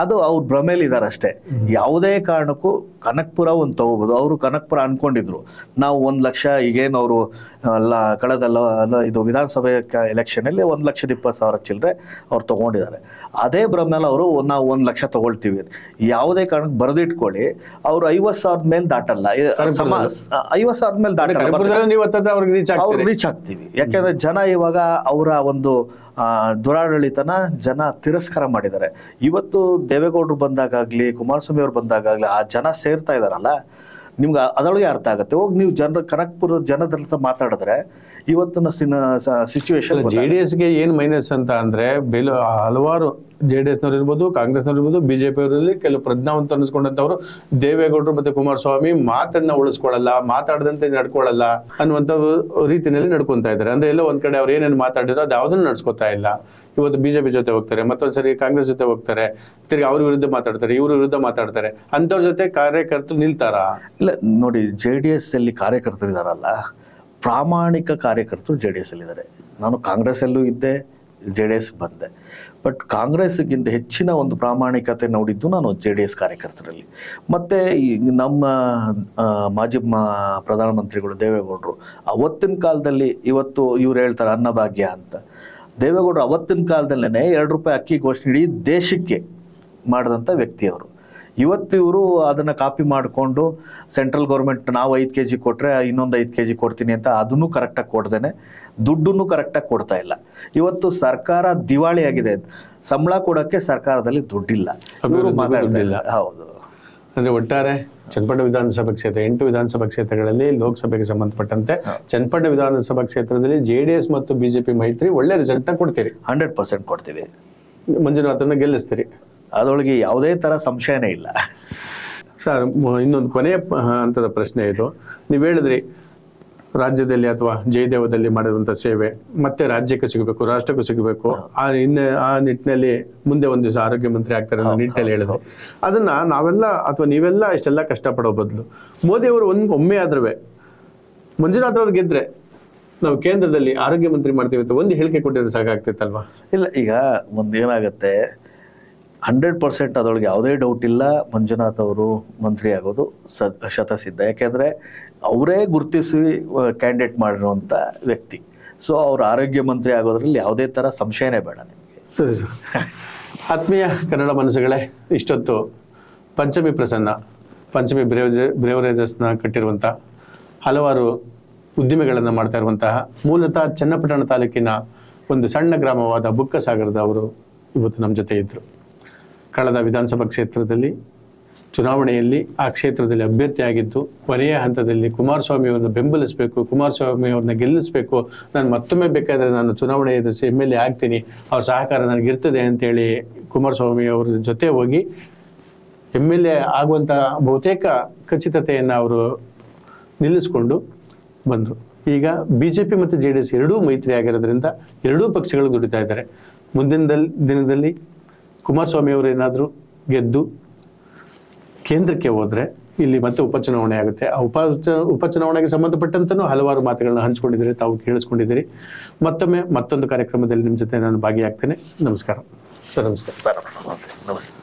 ಅದು ಅವ್ರ ಭ್ರಮೇಲಿ ಇದಾರೆ ಅಷ್ಟೇ. ಯಾವುದೇ ಕಾರಣಕ್ಕೂ ಕನಕಪುರ ಒಂದು ತಗೋಬಹುದು. ಅವರು ಕನಕಪುರ ಅನ್ಕೊಂಡಿದ್ರು ನಾವು 1 ಲಕ್ಷ, ಈಗೇನು ಅವರು ಕಳೆದ ಇದು ವಿಧಾನಸಭೆ ಎಲೆಕ್ಷನ್ ಅಲ್ಲಿ 1,20,000 ಚಿಲ್ಲರೆ ಅವ್ರು ತಗೊಂಡಿದ್ದಾರೆ. ಅದೇ ಭ್ರಮೇಲೆ ಅವರು ನಾವು 1 ಲಕ್ಷ ತಗೊಳ್ತೀವಿ. ಯಾವುದೇ ಕಾರಣಕ್ಕೆ ಬರೆದಿಟ್ಕೊಳ್ಳಿ, ಅವ್ರು 50,000 ಮೇಲೆ ದಾಟಲ್ಲ. 50,000 ಮೇಲೆ ದಾಟಲ್ಲ, ಅವ್ರು ರೀಚ್ ಆಗ್ತೀವಿ. ಯಾಕಂದ್ರೆ ಜನ ಇವಾಗ ಅವರ ಒಂದು ದುರಾಡಳಿತನ ಜನ ತಿರಸ್ಕಾರ ಮಾಡಿದ್ದಾರೆ. ಇವತ್ತು ದೇವೇಗೌಡರು ಬಂದಾಗಲಿ, ಕುಮಾರಸ್ವಾಮಿ ಅವ್ರು ಬಂದಾಗಲಿ ಆ ಜನ ಸೇರ್ತಾ ಇದಾರಲ್ಲ, ನಿಮ್ಗೆ ಅದರೊಳಗೆ ಅರ್ಥ ಆಗುತ್ತೆ. ಹೋಗಿ ನೀವು ಕನಕಪುರ ಜನರ ಹತ್ರ ಮಾತಾಡಿದ್ರೆ ಇವತ್ತಿನ ಸಿಚುವೇಶನ್. JDS-ಗೆ ಏನ್ ಮೈನಸ್ ಅಂತ ಅಂದ್ರೆ ಹಲವಾರು JDS-ನವ್ರು ಇರ್ಬೋದು, ಕಾಂಗ್ರೆಸ್ನವ್ರು ಇರ್ಬೋದು, ಬಿಜೆಪಿ ಅವರಲ್ಲಿ ಕೆಲವು ಪ್ರಜ್ಞಾವಂತ ಅನ್ನಿಸ್ಕೊಂಡಂತವ್ರು ದೇವೇಗೌಡರು ಮತ್ತೆ ಕುಮಾರಸ್ವಾಮಿ ಮಾತನ್ನ ಉಳಿಸ್ಕೊಳ್ಳಲ್ಲ, ಮಾತಾಡದಂತೆ ನಡ್ಕೊಳ್ಳಲ್ಲ ಅನ್ನುವಂತ ರೀತಿಯಲ್ಲಿ ನಡ್ಕೊಂತಾ ಇದ್ದಾರೆ. ಅಂದ್ರೆ ಎಲ್ಲ ಒಂದ್ ಕಡೆ ಅವ್ರು ಏನೇನು ಮಾತಾಡಿರೋ ಅದು ಯಾವ್ದನ್ನು ನಡ್ಸ್ಕೊತಾ ಇಲ್ಲ. ಇವತ್ತು ಬಿಜೆಪಿ ಜೊತೆ ಹೋಗ್ತಾರೆ, ಮತ್ತೊಂದ್ಸರಿ ಕಾಂಗ್ರೆಸ್ ಜೊತೆ ಹೋಗ್ತಾರೆ, ತಿರ್ಗಿ ಅವ್ರ ವಿರುದ್ಧ ಮಾತಾಡ್ತಾರೆ, ಇವ್ರ ವಿರುದ್ಧ ಮಾತಾಡ್ತಾರೆ. ಅಂತವ್ರ ಜೊತೆ ಕಾರ್ಯಕರ್ತರು ನಿಲ್ತಾರ? ಇಲ್ಲ ನೋಡಿ, JDS ಅಲ್ಲಿ ಕಾರ್ಯಕರ್ತರು ಇದಾರಲ್ಲ, ಪ್ರಾಮಾಣಿಕ ಕಾರ್ಯಕರ್ತರು JDS ಅಲ್ಲಿ ಇದ್ದಾರೆ. ನಾನು ಕಾಂಗ್ರೆಸ್ ಅಲ್ಲೂ ಇದ್ದೆ, JDS ಬಂದೆ. ಬಟ್ ಕಾಂಗ್ರೆಸ್ಗಿಂತ ಹೆಚ್ಚಿನ ಒಂದು ಪ್ರಾಮಾಣಿಕತೆ ನೋಡಿದ್ದು ನಾನು JDS ಕಾರ್ಯಕರ್ತರಲ್ಲಿ. ಮತ್ತು ನಮ್ಮ ಮಾಜಿ ಪ್ರಧಾನಮಂತ್ರಿಗಳು ದೇವೇಗೌಡರು ಅವತ್ತಿನ ಕಾಲದಲ್ಲಿ, ಇವತ್ತು ಇವ್ರು ಹೇಳ್ತಾರೆ ಅನ್ನಭಾಗ್ಯ ಅಂತ, ದೇವೇಗೌಡರು ಅವತ್ತಿನ ಕಾಲದಲ್ಲೇ 2 ರೂಪಾಯಿ ಅಕ್ಕಿ ಘೋಷಣೆ ಇಡೀ ದೇಶಕ್ಕೆ ಮಾಡಿದಂಥ ವ್ಯಕ್ತಿಯವರು. ಇವತ್ತು ಇವರು ಅದನ್ನು ಕಾಪಿ ಮಾಡಿಕೊಂಡು ಸೆಂಟ್ರಲ್ ಗೌರ್ಮೆಂಟ್ ನಾವು 5 kg ಕೊಟ್ಟರೆ ಇನ್ನೊಂದು 5 kg ಕೊಡ್ತೀನಿ ಅಂತ ಅದನ್ನು ಕರೆಕ್ಟಾಗಿ ಕೊಡ್ದೇನೆ, ದುಡ್ಡನ್ನು ಕರೆಕ್ಟಾಗಿ ಕೊಡ್ತಾ ಇಲ್ಲ. ಇವತ್ತು ಸರ್ಕಾರ ದಿವಾಳಿ ಆಗಿದೆ, ಸಂಬಳ ಕೊಡೋಕ್ಕೆ ಸರ್ಕಾರದಲ್ಲಿ ದುಡ್ಡಿಲ್ಲ, ಮಾತಾಡ್ತಿಲ್ಲ. ಹೌದು. ಅಂದ್ರೆ ಒಟ್ಟಾರೆ ಚನ್ನಪಟ್ಟಣ ವಿಧಾನಸಭಾ ಕ್ಷೇತ್ರ 8 ವಿಧಾನಸಭಾ ಕ್ಷೇತ್ರಗಳಲ್ಲಿ ಲೋಕಸಭೆಗೆ ಸಂಬಂಧಪಟ್ಟಂತೆ ಚನ್ನಪಟ್ಟಣ ವಿಧಾನಸಭಾ ಕ್ಷೇತ್ರದಲ್ಲಿ JDS ಮತ್ತು ಬಿಜೆಪಿ ಮೈತ್ರಿ ಒಳ್ಳೆ ರಿಸಲ್ಟ್ ನ ಕೊಡ್ತೀರಿ? 100% ಕೊಡ್ತೀವಿ. ಮಂಜುನಾಥನ್ನ ಗೆಲ್ಲಿಸ್ತೀರಿ? ಅದರೊಳಗೆ ಯಾವುದೇ ತರ ಸಂಶಯನೇ ಇಲ್ಲ ಸರ್. ಇನ್ನೊಂದು ಕೊನೆಯ ಹಂತದ ಪ್ರಶ್ನೆ ಇದು. ನೀವು ಹೇಳಿದ್ರಿ ರಾಜ್ಯದಲ್ಲಿ ಅಥವಾ ಜಯದೇವದಲ್ಲಿ ಮಾಡಿರುವಂಥ ಸೇವೆ ಮತ್ತೆ ರಾಜ್ಯಕ್ಕೆ ಸಿಗಬೇಕು, ರಾಷ್ಟ್ರಕ್ಕೂ ಸಿಗಬೇಕು. ಆ ನಿಟ್ಟಿನಲ್ಲಿ ಮುಂದೆ ಒಂದು ದಿವಸ ಆರೋಗ್ಯ ಮಂತ್ರಿ ಆಗ್ತಾರೆ ಅನ್ನೋ ನಿಟ್ಟಿನಲ್ಲಿ ಹೇಳಿದ್ರು. ಅದನ್ನ ನಾವೆಲ್ಲ ಅಥವಾ ನೀವೆಲ್ಲ ಇಷ್ಟೆಲ್ಲ ಕಷ್ಟಪಡೋ ಬದಲು ಮೋದಿ ಅವರು ಒಮ್ಮೆ ಆದ್ರೂ ಮಂಜುನಾಥ್ ಅವ್ರು ಗೆದ್ರೆ ನಾವು ಕೇಂದ್ರದಲ್ಲಿ ಆರೋಗ್ಯ ಮಂತ್ರಿ ಮಾಡ್ತೀವಿ ಅಂತ ಒಂದು ಹೇಳಿಕೆ ಕೊಟ್ಟಿದ್ರೆ ಸಾಕಾಗ್ತಿತ್ತಲ್ವಾ? ಇಲ್ಲ, ಈಗ ಒಂದು ಏನಾಗುತ್ತೆ, 100% ಅದರೊಳಗೆ ಯಾವುದೇ ಡೌಟ್ ಇಲ್ಲ, ಮಂಜುನಾಥ್ ಅವರು ಮಂತ್ರಿ ಆಗೋದು ಶತಸಿದ್ಧ. ಯಾಕೆಂದರೆ ಅವರೇ ಗುರುತಿಸಿ ಕ್ಯಾಂಡಿಡೇಟ್ ಮಾಡಿರುವಂಥ ವ್ಯಕ್ತಿ. ಸೊ ಅವ್ರು ಆರೋಗ್ಯ ಮಂತ್ರಿ ಆಗೋದ್ರಲ್ಲಿ ಯಾವುದೇ ಥರ ಸಂಶಯನೇ ಬೇಡ ನಿಮಗೆ. ಸರಿ ಸರ್. ಆತ್ಮೀಯ ಕನ್ನಡ ಮನಸ್ಸುಗಳೇ, ಇಷ್ಟೊತ್ತು ಪಂಚಮಿ ಪ್ರಸನ್ನ, ಪಂಚಮಿ ಬ್ರೇವರೇಜಸ್ನ ಕಟ್ಟಿರುವಂಥ ಹಲವಾರು ಉದ್ದಿಮೆಗಳನ್ನು ಮಾಡ್ತಾ ಇರುವಂತಹ ಮೂಲತಃ ಚನ್ನಪಟ್ಟಣ ತಾಲೂಕಿನ ಒಂದು ಸಣ್ಣ ಗ್ರಾಮವಾದ ಬುಕ್ಕಸಾಗರದವರು ಇವತ್ತು ನಮ್ಮ ಜೊತೆ ಇದ್ದರು. ಕಳೆದ ವಿಧಾನಸಭಾ ಕ್ಷೇತ್ರದಲ್ಲಿ ಚುನಾವಣೆಯಲ್ಲಿ ಆ ಕ್ಷೇತ್ರದಲ್ಲಿ ಅಭ್ಯರ್ಥಿಯಾಗಿದ್ದು ಕೊನೆಯ ಹಂತದಲ್ಲಿ ಕುಮಾರಸ್ವಾಮಿ ಅವರನ್ನು ಬೆಂಬಲಿಸಬೇಕು, ಕುಮಾರಸ್ವಾಮಿ ಅವ್ರನ್ನ ಗೆಲ್ಲಿಸಬೇಕು, ನಾನು ಮತ್ತೊಮ್ಮೆ ಬೇಕಾದರೆ ನಾನು ಚುನಾವಣೆ ಎದುರಿಸಿ MLA ಆಗ್ತೀನಿ, ಅವ್ರ ಸಹಕಾರ ನನಗಿರ್ತದೆ ಅಂತೇಳಿ ಕುಮಾರಸ್ವಾಮಿ ಅವ್ರ ಜೊತೆ ಹೋಗಿ MLA ಆಗುವಂಥ ಬಹುತೇಕ ಖಚಿತತೆಯನ್ನು ಅವರು ನಿಲ್ಲಿಸ್ಕೊಂಡು ಬಂದರು. ಈಗ BJP ಮತ್ತು JDS ಎರಡೂ ಮೈತ್ರಿ ಆಗಿರೋದ್ರಿಂದ ಎರಡೂ ಪಕ್ಷಗಳು ದುಡಿತಾ ಇದ್ದಾರೆ. ಮುಂದಿನ ದಿನದಲ್ಲಿ ಕುಮಾರಸ್ವಾಮಿ ಅವರು ಏನಾದರೂ ಗೆದ್ದು ಕೇಂದ್ರಕ್ಕೆ ಹೋದರೆ ಇಲ್ಲಿ ಮತ್ತೆ ಉಪಚುನಾವಣೆ ಆಗುತ್ತೆ. ಆ ಉಪಚುನಾವಣೆಗೆ ಸಂಬಂಧಪಟ್ಟಂತನೂ ಹಲವಾರು ಮಾತುಗಳನ್ನ ಹಂಚ್ಕೊಂಡಿದ್ದೀರಿ, ತಾವು ಕೇಳಿಸ್ಕೊಂಡಿದ್ದೀರಿ. ಮತ್ತೊಮ್ಮೆ ಮತ್ತೊಂದು ಕಾರ್ಯಕ್ರಮದಲ್ಲಿ ನಿಮ್ಮ ಜೊತೆ ನಾನು ಭಾಗಿಯಾಗ್ತೇನೆ. ನಮಸ್ಕಾರ ಸರ್. ನಮಸ್ತೆ. ನಮಸ್ತೆ.